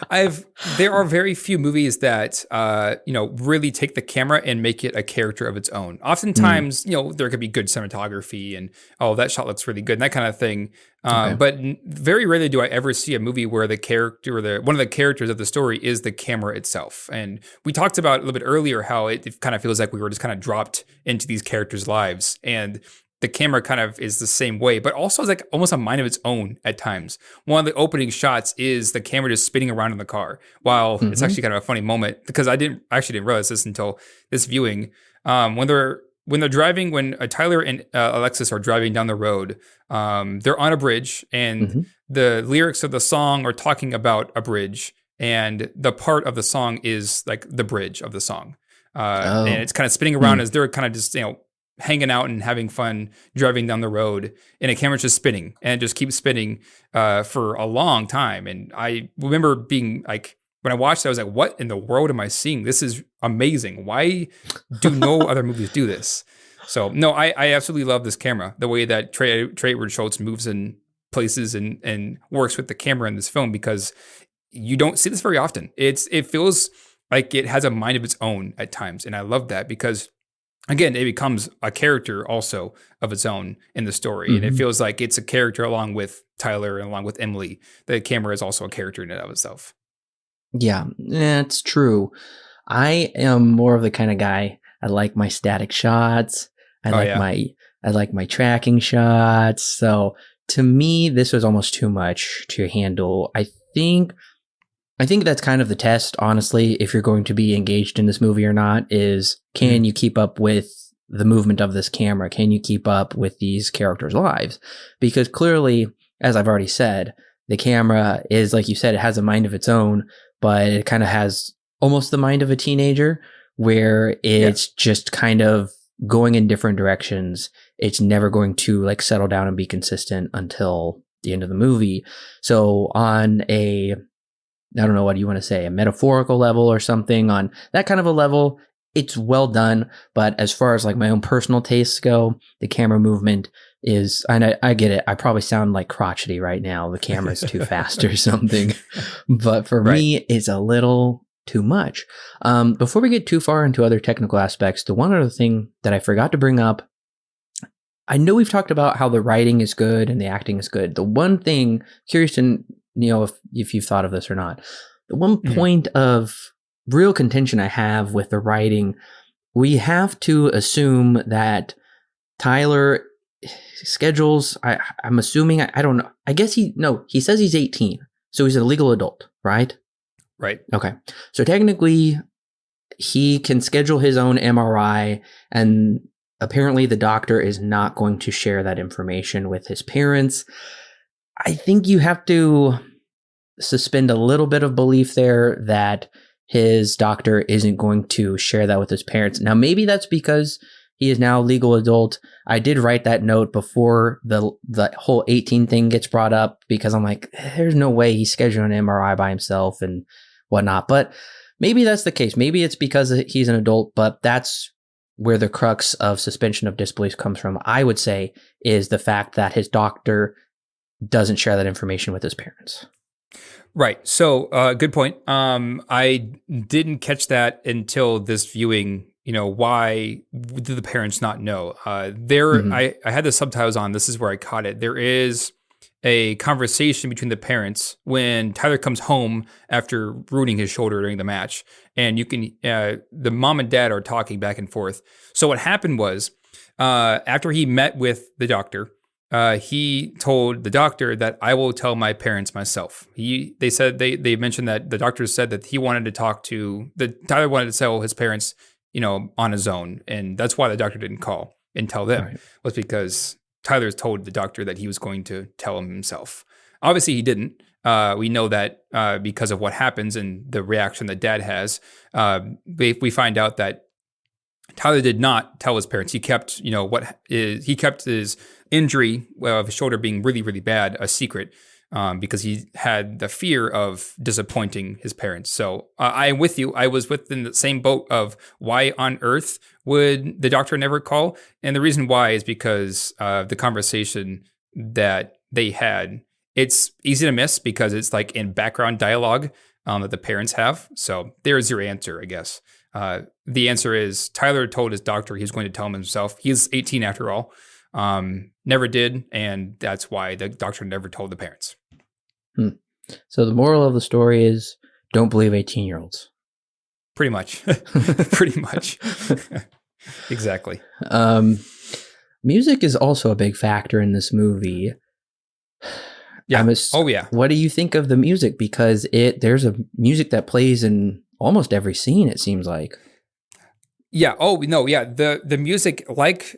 [SPEAKER 2] There are very few movies that, really take the camera and make it a character of its own. Oftentimes, there could be good cinematography and, that shot looks really good and that kind of thing. But very rarely do I ever see a movie where the character or one of the characters of the story is the camera itself. And we talked about a little bit earlier how it kind of feels like we were just kind of dropped into these characters' lives. And the camera kind of is the same way, but also is like almost a mind of its own at times. One of the opening shots is the camera just spinning around in the car. While it's actually kind of a funny moment because I didn't realize this until this viewing. When they're driving, when Tyler and Alexis are driving down the road, they're on a bridge, and the lyrics of the song are talking about a bridge, and the part of the song is like the bridge of the song, and it's kind of spinning around as they're kind of just hanging out and having fun driving down the road, and the camera's just spinning and it just keeps spinning for a long time. And I remember being like, when I watched it, I was like, what in the world am I seeing? This is amazing. Why do no other movies do this? So no, I absolutely love this camera, the way that Trey Edward Shults moves in places and works with the camera in this film, because you don't see this very often. It feels like it has a mind of its own at times. And I love that because, again, it becomes a character also of its own in the story. And it feels like it's a character along with Tyler and along with Emily. The camera is also a character in and of itself.
[SPEAKER 1] Yeah, that's true. I am more of the kind of guy, I like my static shots. I like my tracking shots. So to me, this was almost too much to handle. I think that's kind of the test, honestly, if you're going to be engaged in this movie or not, is can you keep up with the movement of this camera? Can you keep up with these characters' lives? Because clearly, as I've already said, the camera is, like you said, it has a mind of its own, but it kind of has almost the mind of a teenager, where it's just kind of going in different directions. It's never going to like settle down and be consistent until the end of the movie. So on I don't know what you want to say, a metaphorical level or something, on that kind of a level, it's well done. But as far as like my own personal tastes go, the camera movement is, and I get it, I probably sound like crotchety right now. The camera's too fast or something. But for me, it's a little too much. Before we get too far into other technical aspects, the one other thing that I forgot to bring up, I know we've talked about how the writing is good and the acting is good. The one thing, curious to know if you've thought of this or not, the one point of real contention I have with the writing, we have to assume that Tyler schedules, I'm assuming, I don't know, I guess he says he's 18, so he's a legal adult, right?
[SPEAKER 2] Right.
[SPEAKER 1] Okay. So technically, he can schedule his own MRI, and apparently the doctor is not going to share that information with his parents. I think you have to suspend a little bit of belief there that his doctor isn't going to share that with his parents. Now, maybe that's because he is now a legal adult. I did write that note before the whole 18 thing gets brought up, because I'm like, there's no way he's scheduling an MRI by himself and whatnot. But maybe that's the case. Maybe it's because he's an adult, but that's where the crux of suspension of disbelief comes from, I would say, is the fact that his doctor doesn't share that information with his parents.
[SPEAKER 2] Right. So, good point. I didn't catch that until this viewing. Why do the parents not know? I had the subtitles on. This is where I caught it. There is a conversation between the parents when Tyler comes home after ruining his shoulder during the match, and you can the mom and dad are talking back and forth. So what happened was, after he met with the doctor, he told the doctor that I will tell my parents myself. They said they mentioned that the doctor said that Tyler wanted to tell his parents, on his own, and that's why the doctor didn't call and tell them, was because Tyler's told the doctor that he was going to tell him himself. Obviously, he didn't. We know that because of what happens and the reaction that dad has. We find out that Tyler did not tell his parents. He kept, he kept his injury of his shoulder being really, really bad a secret, because he had the fear of disappointing his parents. So I am with you. I was within the same boat of why on earth would the doctor never call? And the reason why is because the conversation that they had, it's easy to miss because it's like in background dialogue that the parents have. So there's your answer, I guess. The answer is Tyler told his doctor he was going to tell him himself. He's 18 after all. Never did, and that's why the doctor never told the parents.
[SPEAKER 1] So the moral of the story is don't believe 18-year-olds.
[SPEAKER 2] Pretty much. Pretty much. Exactly.
[SPEAKER 1] Music is also a big factor in this movie.
[SPEAKER 2] Yeah.
[SPEAKER 1] Yeah. What do you think of the music? Because there's a music that plays in almost every scene, it seems like.
[SPEAKER 2] Yeah. Oh, no. Yeah. The music,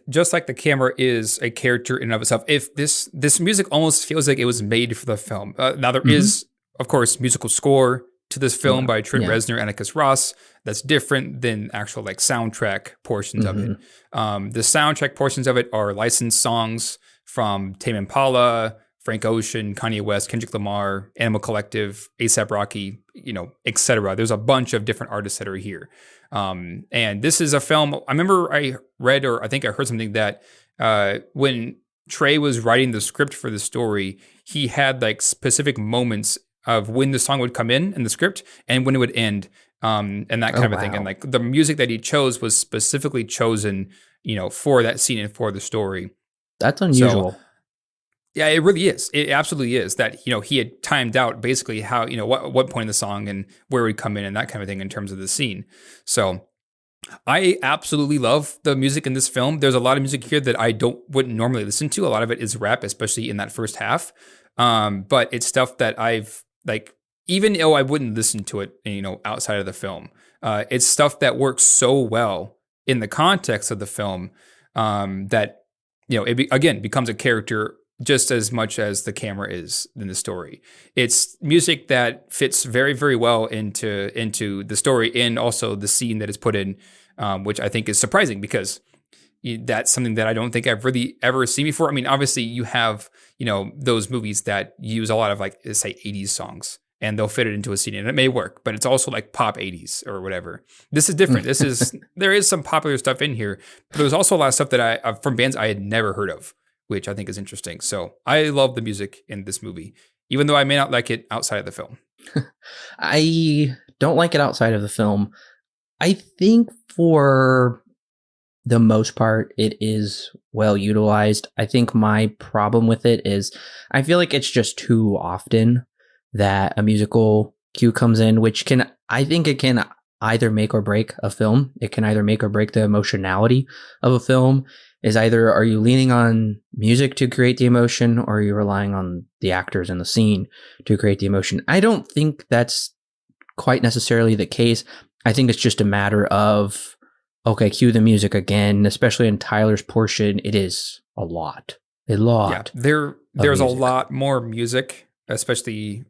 [SPEAKER 2] just like the camera, is a character in and of itself. If this music almost feels like it was made for the film. Now there is, of course, musical score to this film by Trent Reznor and Atticus Ross. That's different than actual soundtrack portions of it. The soundtrack portions of it are licensed songs from Tame Impala, Frank Ocean, Kanye West, Kendrick Lamar, Animal Collective, A$AP Rocky, etc. There's a bunch of different artists that are here. And this is a film, I remember I read, or I think I heard something that when Trey was writing the script for the story, he had specific moments of when the song would come in the script and when it would end, and that kind of thing. And the music that he chose was specifically chosen, for that scene and for the story.
[SPEAKER 1] That's unusual.
[SPEAKER 2] So, yeah, it really is. It absolutely is that, he had timed out basically how, what point in the song and where it would come in and that kind of thing in terms of the scene. So I absolutely love the music in this film. There's a lot of music here that I wouldn't normally listen to. A lot of it is rap, especially in that first half. But it's stuff that I've like, even though I wouldn't listen to it, outside of the film. It's stuff that works so well in the context of the film that again becomes a character just as much as the camera is in the story. It's music that fits very, very well into the story and also the scene that is put in, which I think is surprising because that's something that I don't think I've really ever seen before. I mean, obviously you have, those movies that use a lot of like, say 80s songs and they'll fit it into a scene and it may work, but it's also like pop 80s or whatever. This is different. There is some popular stuff in here, but there's also a lot of stuff that from bands I had never heard of, which I think is interesting. So I love the music in this movie, even though I may not like it outside of the film.
[SPEAKER 1] I don't like it outside of the film. I think for the most part, it is well utilized. I think my problem with it is I feel like it's just too often that a musical cue comes in, which I think it can either make or break a film. It can either make or break the emotionality of a film. Is either are you leaning on music to create the emotion or are you relying on the actors in the scene to create the emotion? I don't think that's quite necessarily the case. I think it's just a matter of, okay, cue the music again, especially in Tyler's portion. It is a lot. Yeah,
[SPEAKER 2] there's a lot more music, especially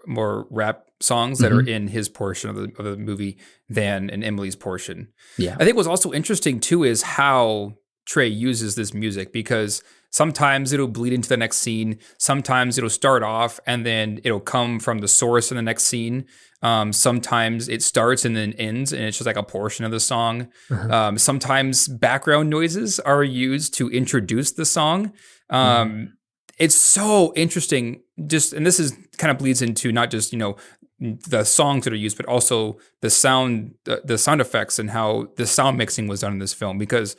[SPEAKER 2] more rap songs that are in his portion of the movie than in Emily's portion.
[SPEAKER 1] Yeah.
[SPEAKER 2] I think what's also interesting too is how Trey uses this music, because sometimes it'll bleed into the next scene. Sometimes it'll start off and then it'll come from the source in the next scene. Sometimes it starts and then ends and it's just like a portion of the song. Sometimes background noises are used to introduce the song. It's so interesting. And this is kind of bleeds into not just, the songs that are used, but also the sound effects and how the sound mixing was done in this film, because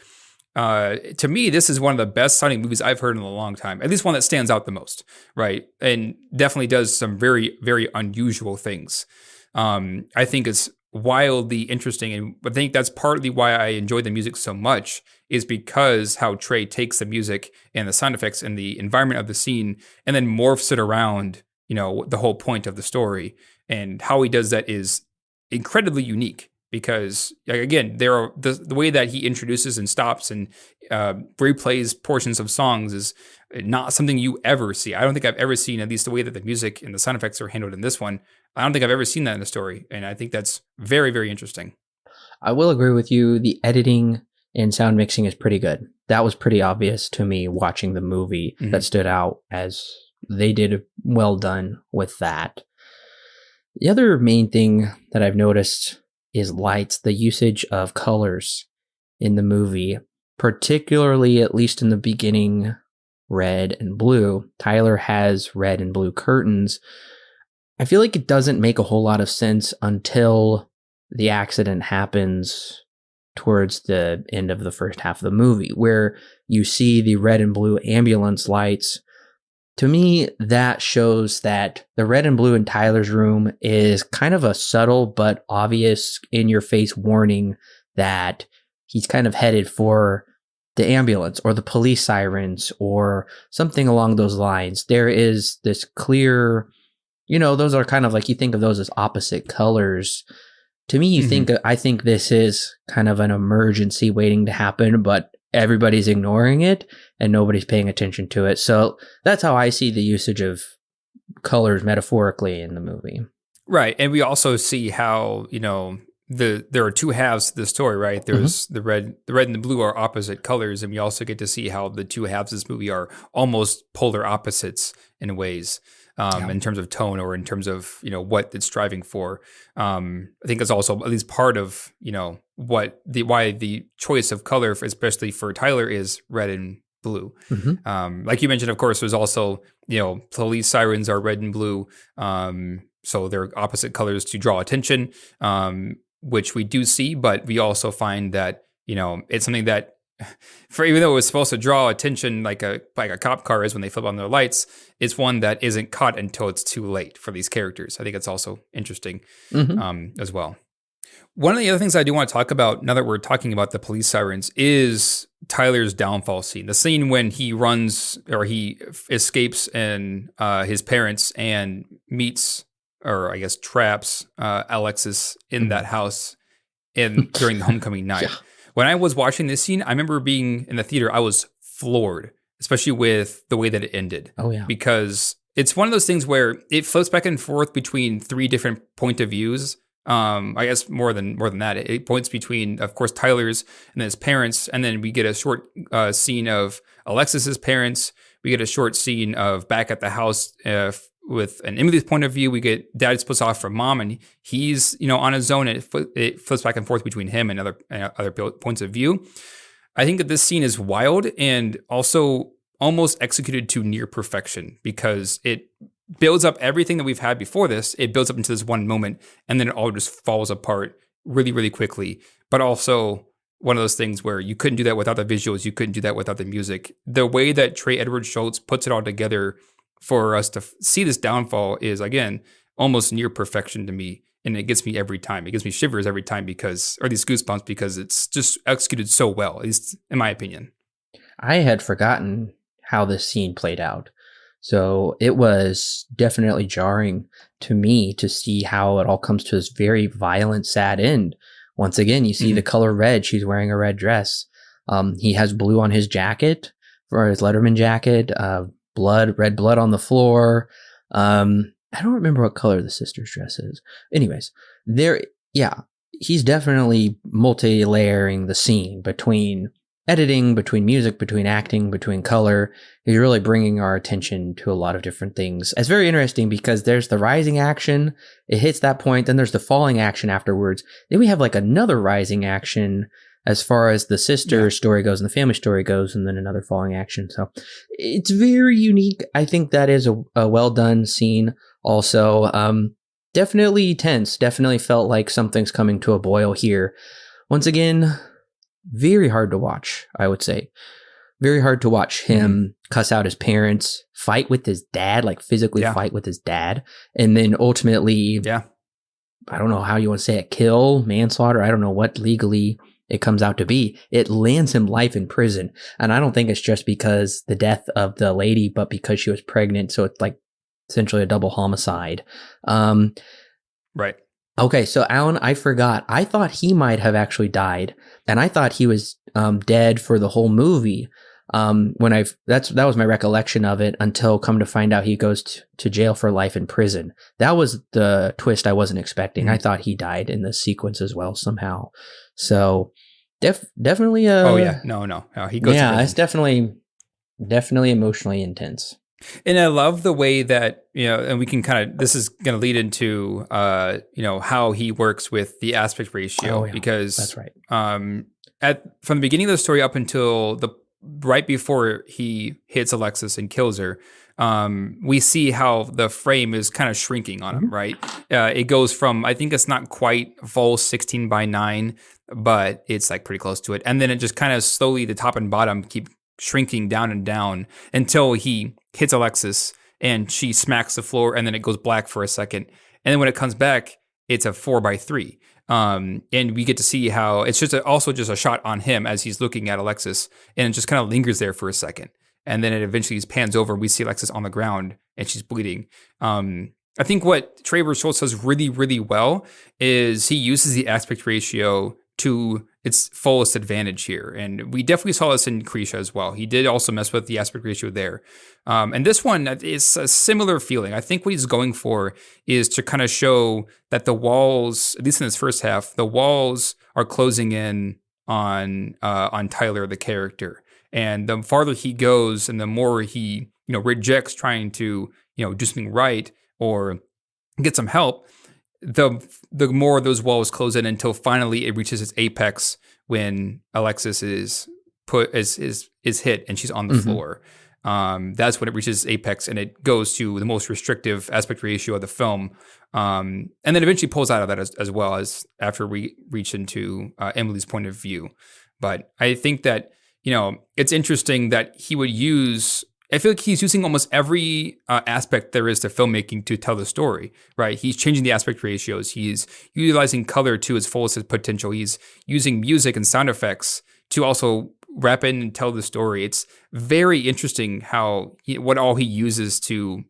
[SPEAKER 2] to me, this is one of the best sounding movies I've heard in a long time, at least one that stands out the most, right? And definitely does some very, very unusual things. I think it's wildly interesting. And I think that's partly why I enjoy the music so much, is because how Trey takes the music and the sound effects and the environment of the scene and then morphs it around, the whole point of the story. And how he does that is incredibly unique. Because again, the way that he introduces and stops and replays portions of songs is not something you ever see. I don't think I've ever seen, at least the way that the music and the sound effects are handled in this one. I don't think I've ever seen that in the story, and I think that's very, very interesting.
[SPEAKER 1] I will agree with you. The editing and sound mixing is pretty good. That was pretty obvious to me watching the movie. That stood out as they did well done with that. The other main thing that I've noticed is lights, the usage of colors in the movie, particularly at least in the beginning, red and blue. Tyler has red and blue curtains. I feel like it doesn't make a whole lot of sense until the accident happens towards the end of the first half of the movie, where you see the red and blue ambulance lights. To me, that shows that the red and blue in Tyler's room is kind of a subtle but obvious in-your-face warning that he's kind of headed for the ambulance or the police sirens or something along those lines. There is this clear, those are kind of like, you think of those as opposite colors. To me, I think this is kind of an emergency waiting to happen, but everybody's ignoring it and nobody's paying attention to it. So that's how I see the usage of colors metaphorically in the movie.
[SPEAKER 2] Right. And we also see how, there are two halves to the story, right? There's the red and the blue are opposite colors. And we also get to see how the two halves of this movie are almost polar opposites in ways. In terms of tone or in terms of, what it's striving for. I think it's also at least part of, why the choice of color, especially for Tyler, is red and blue. Like you mentioned, of course, there's also, police sirens are red and blue. So they're opposite colors to draw attention, which we do see, but we also find that, it's something that, even though it was supposed to draw attention like a cop car is when they flip on their lights, it's one that isn't caught until it's too late for these characters. I think it's also interesting as well. One of the other things I do want to talk about now that we're talking about the police sirens is Tyler's downfall scene. The scene when he runs or he escapes and his parents and meets, or I guess traps Alexis in that house during the homecoming night. Yeah. When I was watching this scene, I remember being in the theater, I was floored, especially with the way that it ended.
[SPEAKER 1] Oh, yeah.
[SPEAKER 2] Because it's one of those things where it flips back and forth between three different point of views. I guess more than that. It points between, of course, Tyler's and then his parents, and then we get a short scene of Alexis's parents. We get a short scene of back at the house with an Emily's point of view. We get dad splits off from mom, and he's on his own. And it flips back and forth between him and other points of view. I think that this scene is wild and also almost executed to near perfection because it builds up everything that we've had before this. It builds up into this one moment, and then it all just falls apart really, really quickly. But also one of those things where you couldn't do that without the visuals. You couldn't do that without the music. The way that Trey Edward Shults puts it all together for us to see this downfall is, again, almost near perfection to me. And it gets me every time. It gives me shivers every time or these goosebumps because it's just executed so well, at least in my opinion.
[SPEAKER 1] I had forgotten how this scene played out. So it was definitely jarring to me to see how it all comes to this very violent, sad end. Once again, you see the color red. She's wearing a red dress. He has blue on his jacket, for his Letterman jacket, red blood on the floor. I don't remember what color the sister's dress is. Anyways, he's definitely multi-layering the scene between editing, between music, between acting, between color. He's really bringing our attention to a lot of different things. It's very interesting because there's the rising action. It hits that point. Then there's the falling action afterwards. Then we have like another rising action as far as the sister story goes and the family story goes, and then another falling action. So it's very unique. I think that is a well done scene. Also, definitely tense. Definitely felt like something's coming to a boil here. Once again, very hard to watch, I would say. Very hard to watch him cuss out his parents, fight with his dad, like physically fight with his dad, and then ultimately, I don't know how you want to say it, kill, manslaughter, I don't know what legally it comes out to be. It lands him life in prison. And I don't think it's just because the death of the lady, but because she was pregnant. So it's like essentially a double homicide.
[SPEAKER 2] Right.
[SPEAKER 1] Okay, so Alan, I forgot. I thought he might have actually died, and I thought he was dead for the whole movie. That was my recollection of it until come to find out he goes to jail for life in prison. That was the twist I wasn't expecting. I thought he died in the sequence as well somehow. So definitely.
[SPEAKER 2] No, he goes.
[SPEAKER 1] Yeah, it's definitely emotionally intense.
[SPEAKER 2] And I love the way that, and we can this is going to lead into, how he works with the aspect ratio, because
[SPEAKER 1] that's right.
[SPEAKER 2] From the beginning of the story up until right before he hits Alexis and kills her, we see how the frame is kind of shrinking on him, right? It goes from, I think it's not quite full 16:9, but it's like pretty close to it. And then it just kind of slowly, the top and bottom keep shrinking down and down until he hits Alexis and she smacks the floor, and then it goes black for a second. And then when it comes back, it's a 4:3. And we get to see how it's also just a shot on him as he's looking at Alexis, and it just kind of lingers there for a second. And then it eventually pans over and we see Alexis on the ground and she's bleeding. I think what Trey Edward Shults does really, really well is he uses the aspect ratio to its fullest advantage here. And we definitely saw this in Krisha as well. He did also mess with the aspect ratio there. And this one is a similar feeling. I think what he's going for is to kind of show that the walls, at least in this first half, the walls are closing in on Tyler, the character. And the farther he goes and the more he, rejects trying to, do something right or get some help, the more those walls close in until finally it reaches its apex when Alexis is hit and she's on the floor. That's when it reaches apex and it goes to the most restrictive aspect ratio of the film, and then eventually pulls out of that as well as after we reach into Emily's point of view. But I think that it's interesting that he would use I feel like he's using almost every aspect there is to filmmaking to tell the story, right? He's changing the aspect ratios. He's utilizing color to its fullest potential. He's using music and sound effects to also wrap in and tell the story. It's very interesting how what all he uses to,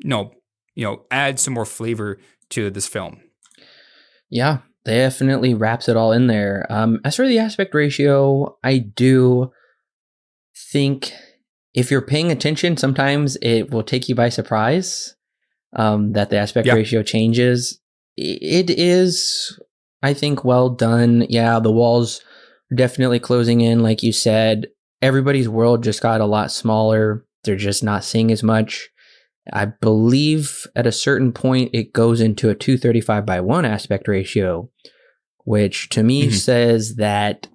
[SPEAKER 2] add some more flavor to this film.
[SPEAKER 1] Yeah, definitely wraps it all in there. As for the aspect ratio, I do think if you're paying attention, sometimes it will take you by surprise that the aspect ratio changes. It is, I think, well done. Yeah, the walls are definitely closing in, like you said. Everybody's world just got a lot smaller. They're just not seeing as much. I believe at a certain point it goes into a 235:1 aspect ratio, which to me says that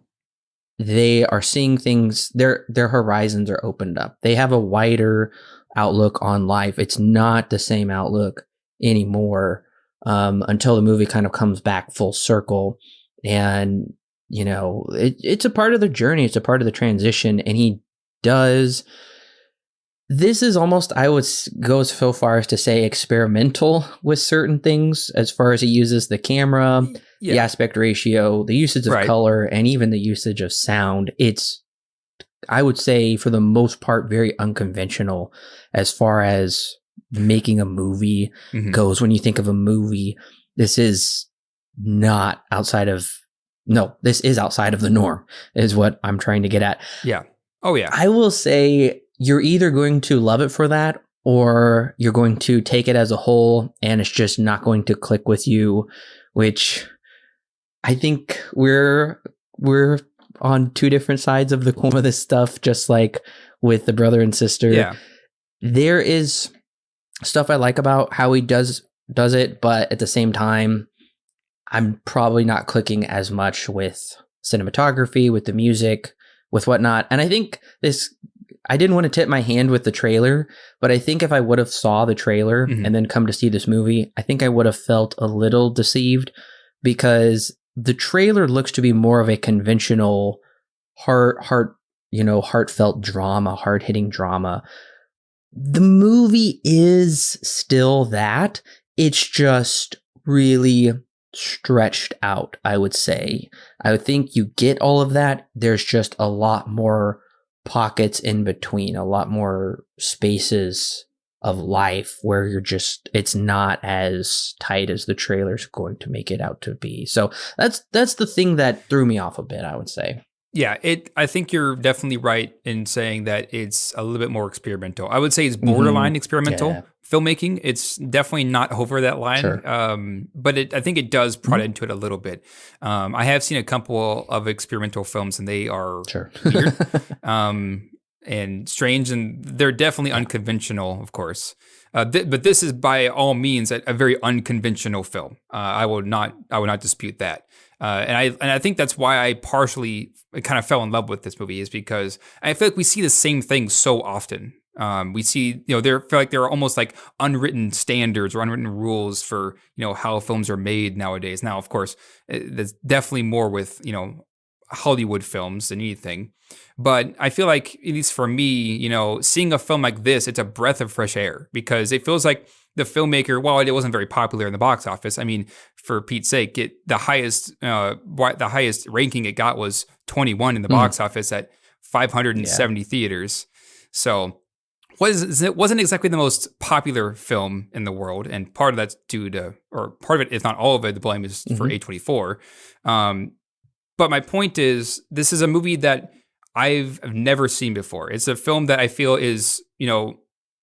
[SPEAKER 1] they are seeing things, their horizons are opened up. They have a wider outlook on life. It's not the same outlook anymore until the movie kind of comes back full circle. And, it's a part of the journey. It's a part of the transition. And he does. This is almost, I would go so far as to say, experimental with certain things as far as he uses the camera, the aspect ratio, the usage of color, and even the usage of sound. It's, I would say, for the most part, very unconventional as far as making a movie goes. When you think of a movie, this is not outside of, this is outside of the norm, is what I'm trying to get at.
[SPEAKER 2] Yeah. Oh, yeah.
[SPEAKER 1] I will say, you're either going to love it for that, or you're going to take it as a whole and it's just not going to click with you, which I think we're on two different sides of the coin with this stuff, just like with the brother and sister.
[SPEAKER 2] Yeah.
[SPEAKER 1] There is stuff I like about how he does it, but at the same time, I'm probably not clicking as much with cinematography, with the music, with whatnot. And I think I didn't want to tip my hand with the trailer, but I think if I would have saw the trailer and then come to see this movie, I think I would have felt a little deceived, because the trailer looks to be more of a conventional heartfelt drama, hard-hitting drama. The movie is still that. It's just really stretched out, I would say. I would think you get all of that. There's just a lot more pockets in between, a lot more spaces of life where it's not as tight as the trailer's going to make it out to be. So that's the thing that threw me off a bit, I would say.
[SPEAKER 2] Yeah, I think you're definitely right in saying that it's a little bit more experimental. I would say it's borderline experimental filmmaking. It's definitely not over that line, but I think it does prod into it a little bit. I have seen a couple of experimental films, and they are weird and strange, and they're definitely unconventional, of course. But this is by all means a very unconventional film. I will not dispute that. And I think that's why I partially kind of fell in love with this movie, is because I feel like we see the same thing so often. We see, there feel like there are almost like unwritten standards or unwritten rules for, how films are made nowadays. Now, of course, there's definitely more with, Hollywood films than anything. But I feel like, at least for me, seeing a film like this, it's a breath of fresh air, because it feels like the filmmaker, while it wasn't very popular in the box office, I mean, for Pete's sake, the highest ranking it got was 21 in the box office at 570 theaters. So it wasn't exactly the most popular film in the world, and part of that's due to, or part of it, if not all of it, the blame is for A24. But my point is, this is a movie that I've never seen before. It's a film that I feel is,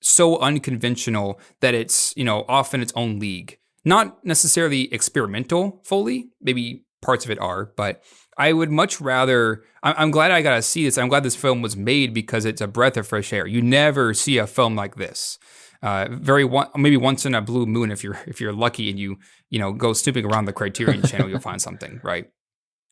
[SPEAKER 2] so unconventional that it's, off in its own league. Not necessarily experimental fully, maybe parts of it are, but I would much rather, I'm glad I got to see this. I'm glad this film was made, because it's a breath of fresh air. You never see a film like this. Maybe once in a blue moon, if you're lucky and you go snooping around the Criterion channel, you'll find something, right?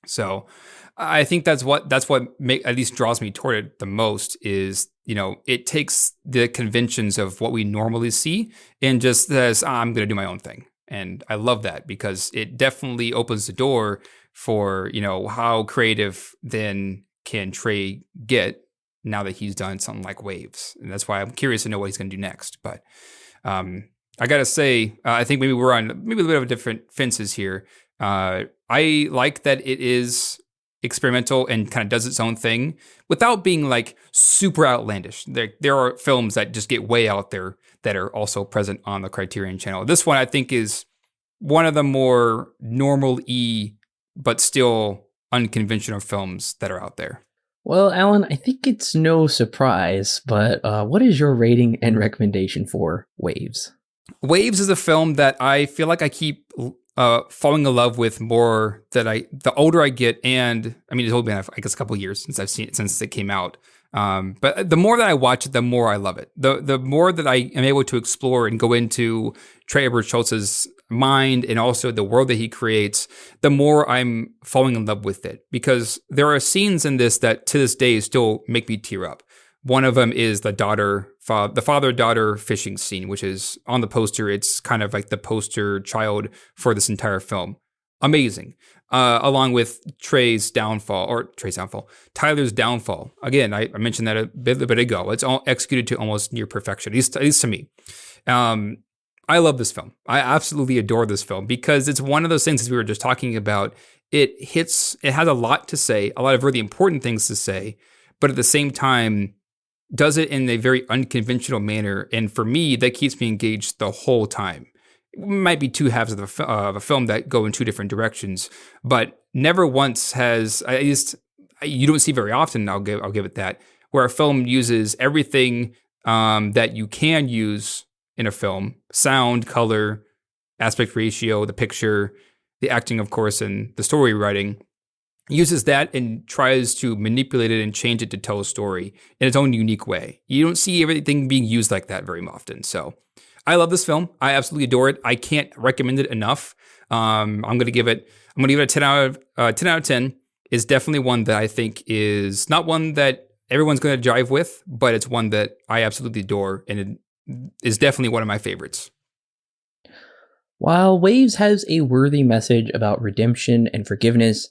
[SPEAKER 2] So I think that's what at least draws me toward it the most, is, it takes the conventions of what we normally see and just says, I'm going to do my own thing. And I love that, because it definitely opens the door for, how creative then can Trey get now that he's done something like Waves. And that's why I'm curious to know what he's going to do next. But I got to say, I think maybe we're on maybe a little bit of different fences here. I like that it is experimental and kind of does its own thing without being like super outlandish. There are films that just get way out there that are also present on the Criterion channel. This one I think is one of the more normal-y but still unconventional films that are out there.
[SPEAKER 1] Well, Alan, I think it's no surprise, but what is your rating and recommendation for Waves?
[SPEAKER 2] Waves is a film that I feel like I keep falling in love with more the older I get, and I mean it's only been I guess a couple of years since I've seen it since it came out. But the more that I watch it, the more I love it. The more that I am able to explore and go into Trey Edward Shults' mind and also the world that he creates, the more I'm falling in love with it. Because there are scenes in this that to this day still make me tear up. One of them is the father-daughter fishing scene, which is on the poster. It's kind of like the poster child for this entire film. Amazing. Along with Tyler's downfall. Again, I mentioned that a bit ago. It's all executed to almost near perfection, at least to me. I love this film. I absolutely adore this film because it's one of those things, as we were just talking about. It has a lot to say, a lot of really important things to say, but at the same time, does it in a very unconventional manner. And for me, that keeps me engaged the whole time. It might be two halves of a film that go in two different directions, but never once has, at least you don't see very often, I'll give it that, where a film uses everything that you can use in a film: sound, color, aspect ratio, the picture, the acting, of course, and the story writing. Uses that and tries to manipulate it and change it to tell a story in its own unique way. You don't see everything being used like that very often. So I love this film. I absolutely adore it. I can't recommend it enough. I'm going to give it a 10 out of 10. It's definitely one that I think is not one that everyone's going to jive with, but it's one that I absolutely adore, and it is definitely one of my favorites.
[SPEAKER 1] While Waves has a worthy message about redemption and forgiveness,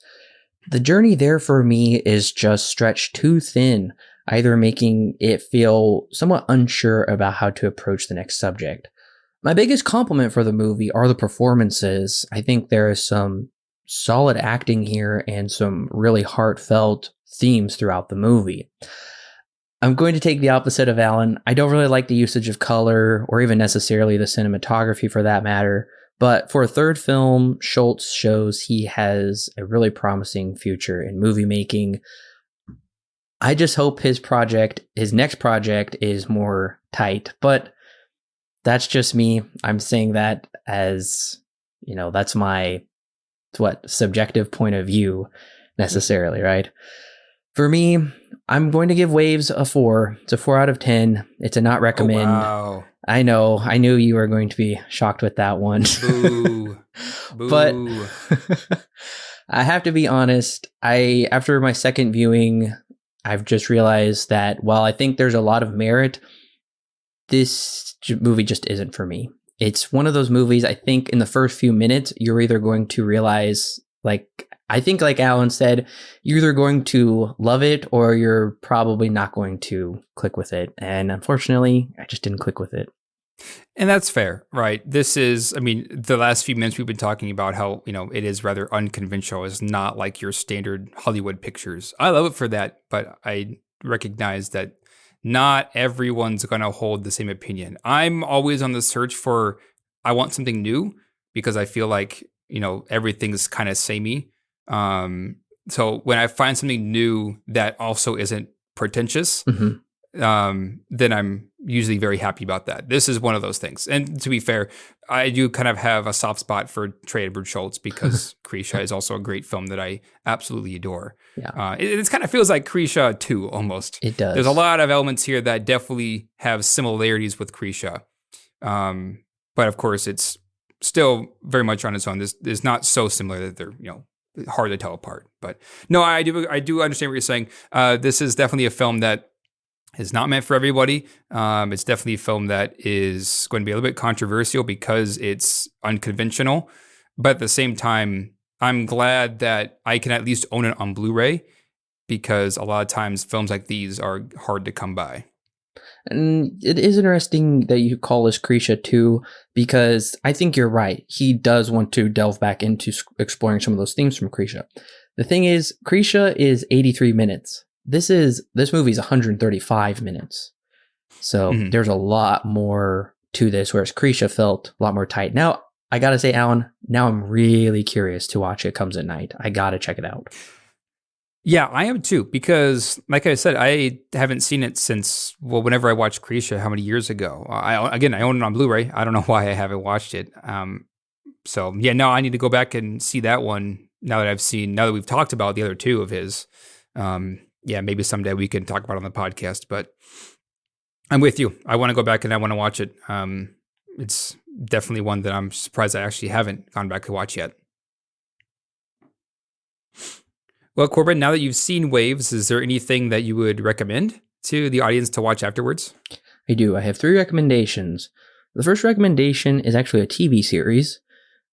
[SPEAKER 1] the journey there for me is just stretched too thin, either making it feel somewhat unsure about how to approach the next subject. My biggest compliment for the movie are the performances. I think there is some solid acting here and some really heartfelt themes throughout the movie. I'm going to take the opposite of Alan. I don't really like the usage of color or even necessarily the cinematography for that matter. But for a third film, Shults shows he has a really promising future in movie making. I just hope his next project is more tight, but that's just me. I'm saying that as, that's my, subjective point of view necessarily, right? For me, I'm going to give Waves a 4. It's a 4 out of 10. It's a not recommend.
[SPEAKER 2] Oh, wow.
[SPEAKER 1] I know. I knew you were going to be shocked with that one.
[SPEAKER 2] Boo. Boo.
[SPEAKER 1] But I have to be honest. After my second viewing, I've just realized that while I think there's a lot of merit, this movie just isn't for me. It's one of those movies, I think in the first few minutes, you're either going to realize, I think like Alan said, you're either going to love it or you're probably not going to click with it. And unfortunately, I just didn't click with it.
[SPEAKER 2] And that's fair, right? This is, the last few minutes we've been talking about how, it is rather unconventional. It's not like your standard Hollywood pictures. I love it for that, but I recognize that not everyone's going to hold the same opinion. I'm always on the search for, I want something new because I feel like, everything's kind of samey. So when I find something new that also isn't pretentious, then I'm usually very happy about that. This is one of those things. And to be fair, I do kind of have a soft spot for Trey Edward Shults because Krisha is also a great film that I absolutely adore.
[SPEAKER 1] Yeah.
[SPEAKER 2] It kind of feels like Krisha 2 almost.
[SPEAKER 1] It does.
[SPEAKER 2] There's a lot of elements here that definitely have similarities with Krisha. But of course, it's still very much on its own. This is not so similar that they're, hard to tell apart. But no, I do understand what you're saying. This is definitely a film that is not meant for everybody. It's definitely a film that is going to be a little bit controversial because it's unconventional. But at the same time, I'm glad that I can at least own it on Blu-ray because a lot of times films like these are hard to come by.
[SPEAKER 1] And it is interesting that you call this Krisha too, because I think you're right. He does want to delve back into exploring some of those themes from Krisha. The thing is, Krisha is 83 minutes. This movie is 135 minutes. So there's a lot more to this, whereas Krisha felt a lot more tight. Now, I gotta say, Alan, now I'm really curious to watch It Comes at Night. I gotta check it out.
[SPEAKER 2] Yeah, I am too, because like I said, I haven't seen it since, well, whenever I watched Krisha, how many years ago? I own it on Blu-ray. I don't know why I haven't watched it. So yeah, no, I need to go back and see that one now that we've talked about the other two of his. Yeah, maybe someday we can talk about it on the podcast, but I'm with you. I want to go back and I want to watch it. It's definitely one that I'm surprised I actually haven't gone back to watch yet. Well, Corbin, now that you've seen Waves, is there anything that you would recommend to the audience to watch afterwards?
[SPEAKER 1] I do. I have 3 recommendations. The first recommendation is actually a TV series.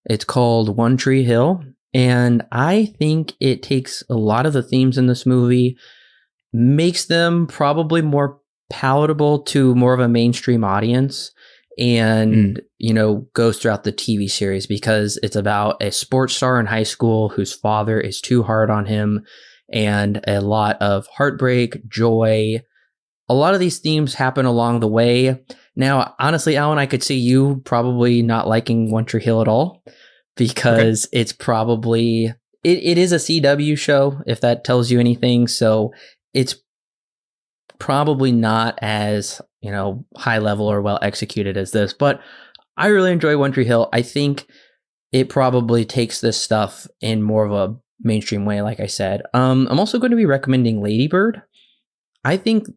[SPEAKER 1] It's called One Tree Hill, and I think it takes a lot of the themes in this movie, makes them probably more palatable to more of a mainstream audience, and goes throughout the TV series because it's about a sports star in high school whose father is too hard on him, and a lot of heartbreak, joy. A lot of these themes happen along the way. Now, honestly, Alan, I could see you probably not liking One Tree Hill at all, because it's probably it is a CW show, if that tells you anything. So it's probably not as high level or well executed as this, but I really enjoy One Tree Hill. I think it probably takes this stuff in more of a mainstream way, like I said. I'm also going to be recommending Lady Bird. I think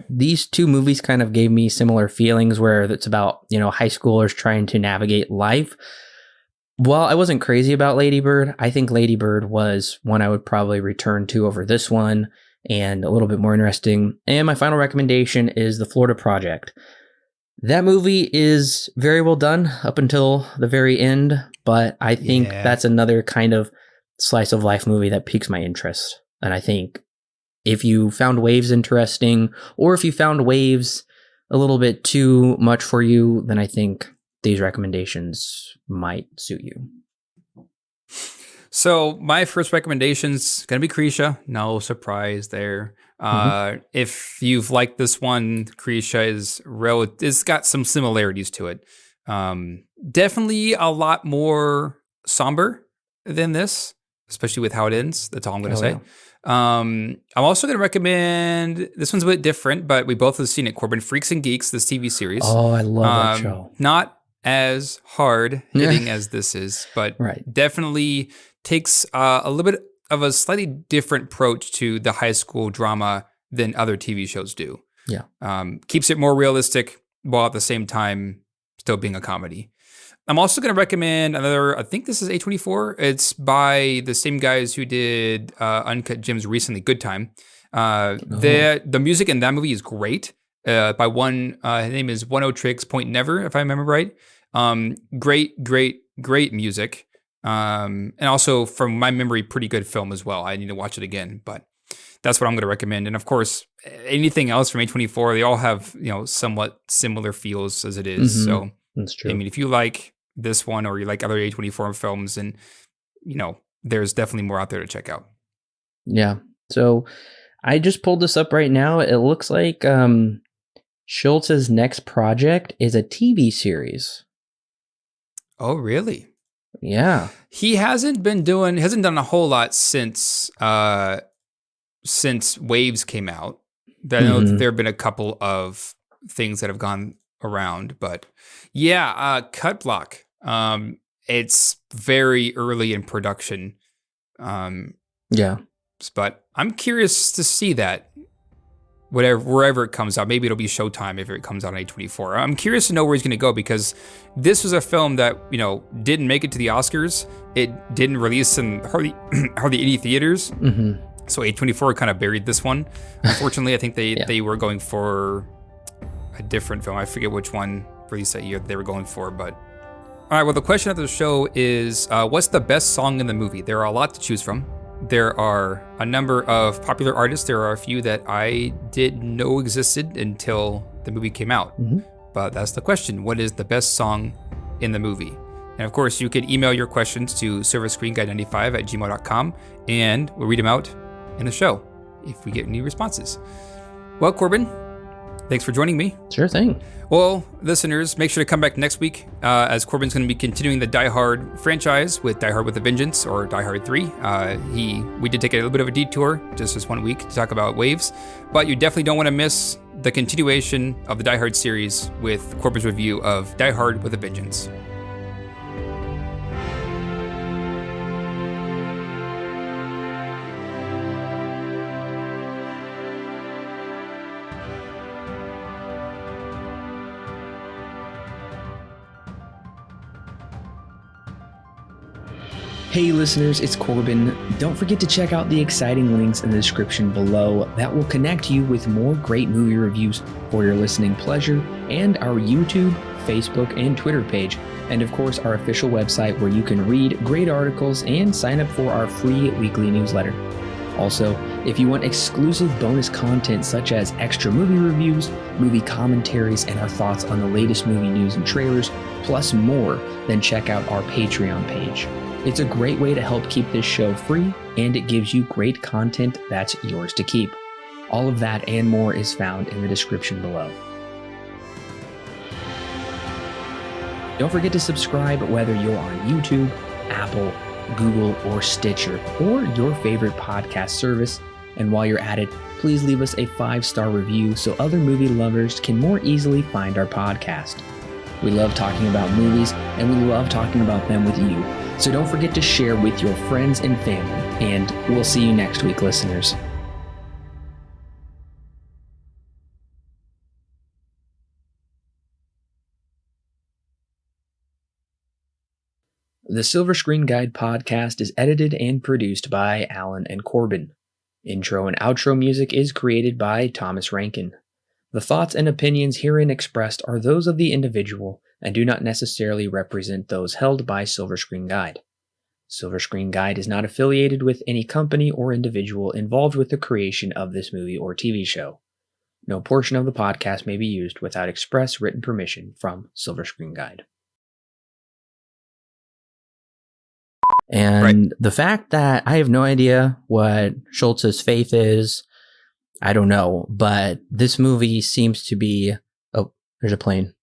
[SPEAKER 1] these 2 movies kind of gave me similar feelings, where it's about high schoolers trying to navigate life. While I wasn't crazy about Lady Bird, I think Lady Bird was one I would probably return to over this one, and a little bit more interesting. And my final recommendation is The Florida Project. That movie is very well done up until the very end, but I think that's another kind of slice of life movie that piques my interest. And I think if you found Waves interesting, or if you found Waves a little bit too much for you, then I think these recommendations might suit you.
[SPEAKER 2] So my first recommendation's going to be Krisha. No surprise there. If you've liked this one, Krisha it's got some similarities to it. Definitely a lot more somber than this, especially with how it ends. That's all I'm going to say. Yeah. I'm also going to recommend, this one's a bit different, but we both have seen it, Corbin, Freaks and Geeks, this TV series.
[SPEAKER 1] Oh, I love that show.
[SPEAKER 2] Not as hard hitting as this is, but definitely takes a little bit of a slightly different approach to the high school drama than other TV shows do.
[SPEAKER 1] Yeah.
[SPEAKER 2] Keeps it more realistic while at the same time still being a comedy. I'm also going to recommend another, I think this is A24. It's by the same guys who did Uncut Gems recently, Good Time. The music in that movie is great. By one, his name is One O Tricks Point Never, if I remember right. Great music. And also, from my memory, pretty good film as well. I need to watch it again, but that's what I'm going to recommend. And of course, anything else from A24, they all have somewhat similar feels as it is. So
[SPEAKER 1] that's true.
[SPEAKER 2] I mean, if you like this one or you like other A24 films, and there's definitely more out there to check out.
[SPEAKER 1] Yeah. So I just pulled this up right now. It looks like Schultz's next project is a TV series.
[SPEAKER 2] Oh, really?
[SPEAKER 1] Yeah.
[SPEAKER 2] He hasn't done a whole lot since Waves came out. I know that there have been a couple of things that have gone around, but yeah, Cut Block. It's very early in production.
[SPEAKER 1] Yeah.
[SPEAKER 2] But I'm curious to see that wherever it comes out. Maybe it'll be Showtime if it comes out on A24. I'm curious to know where he's going to go, because this was a film that, didn't make it to the Oscars. It didn't release in hardly any theaters. So A24 kind of buried this one. Unfortunately, I think they were going for a different film. I forget which one released that year they were going for, but all right. Well, the question of the show is, what's the best song in the movie? There are a lot to choose from. there are a number of popular artists. There are a few that I didn't know existed until the movie came out. But that's the question. What is the best song in the movie? And of course, you can email your questions to silverscreenguide95@gmail.com, and we'll read them out in the show if we get any responses. Well, Corbin, thanks for joining me.
[SPEAKER 1] Sure thing.
[SPEAKER 2] Well, listeners, make sure to come back next week as Corbin's going to be continuing the Die Hard franchise with Die Hard with a Vengeance, or Die Hard 3. We did take a little bit of a detour just this 1 week to talk about Waves, but you definitely don't want to miss the continuation of the Die Hard series with Corbin's review of Die Hard with a Vengeance.
[SPEAKER 1] Hey listeners, it's Corbin. Don't forget to check out the exciting links in the description below that will connect you with more great movie reviews for your listening pleasure, and our YouTube, Facebook, and Twitter page, and of course our official website where you can read great articles and sign up for our free weekly newsletter. Also, if you want exclusive bonus content such as extra movie reviews, movie commentaries, and our thoughts on the latest movie news and trailers, plus more, then check out our Patreon page. It's a great way to help keep this show free, and it gives you great content that's yours to keep. All of that and more is found in the description below. Don't forget to subscribe whether you're on YouTube, Apple, Google, or Stitcher, or your favorite podcast service. And while you're at it, please leave us a 5-star review so other movie lovers can more easily find our podcast. We love talking about movies, and we love talking about them with you. So don't forget to share with your friends and family, and we'll see you next week, listeners. The Silver Screen Guide podcast is edited and produced by Allen and Corbin. Intro and outro music is created by Thomas Rankin. The thoughts and opinions herein expressed are those of the individual and do not necessarily represent those held by Silver Screen Guide. Silver Screen Guide is not affiliated with any company or individual involved with the creation of this movie or TV show. No portion of the podcast may be used without express written permission from Silver Screen Guide. And the fact that I have no idea what Schultz's faith is, I don't know, but this movie seems to be... Oh, there's a plane.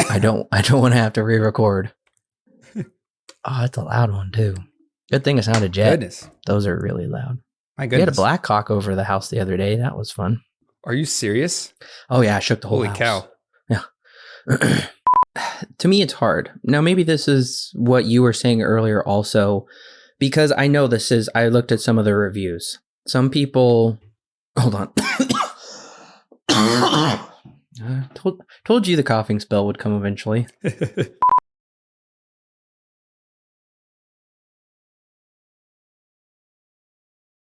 [SPEAKER 1] I don't want to have to re-record. Oh, that's a loud one too. Good thing it's not a jet.
[SPEAKER 2] Goodness.
[SPEAKER 1] Those are really loud.
[SPEAKER 2] My goodness.
[SPEAKER 1] We had a Black Hawk over the house the other day. That was fun.
[SPEAKER 2] Are you serious?
[SPEAKER 1] Oh yeah, I shook the whole house.
[SPEAKER 2] Holy cow.
[SPEAKER 1] Yeah. To me, it's hard. Now, maybe this is what you were saying earlier also, because I know this is, I looked at some of the reviews. Some people, hold on. Told you the coughing spell would come eventually.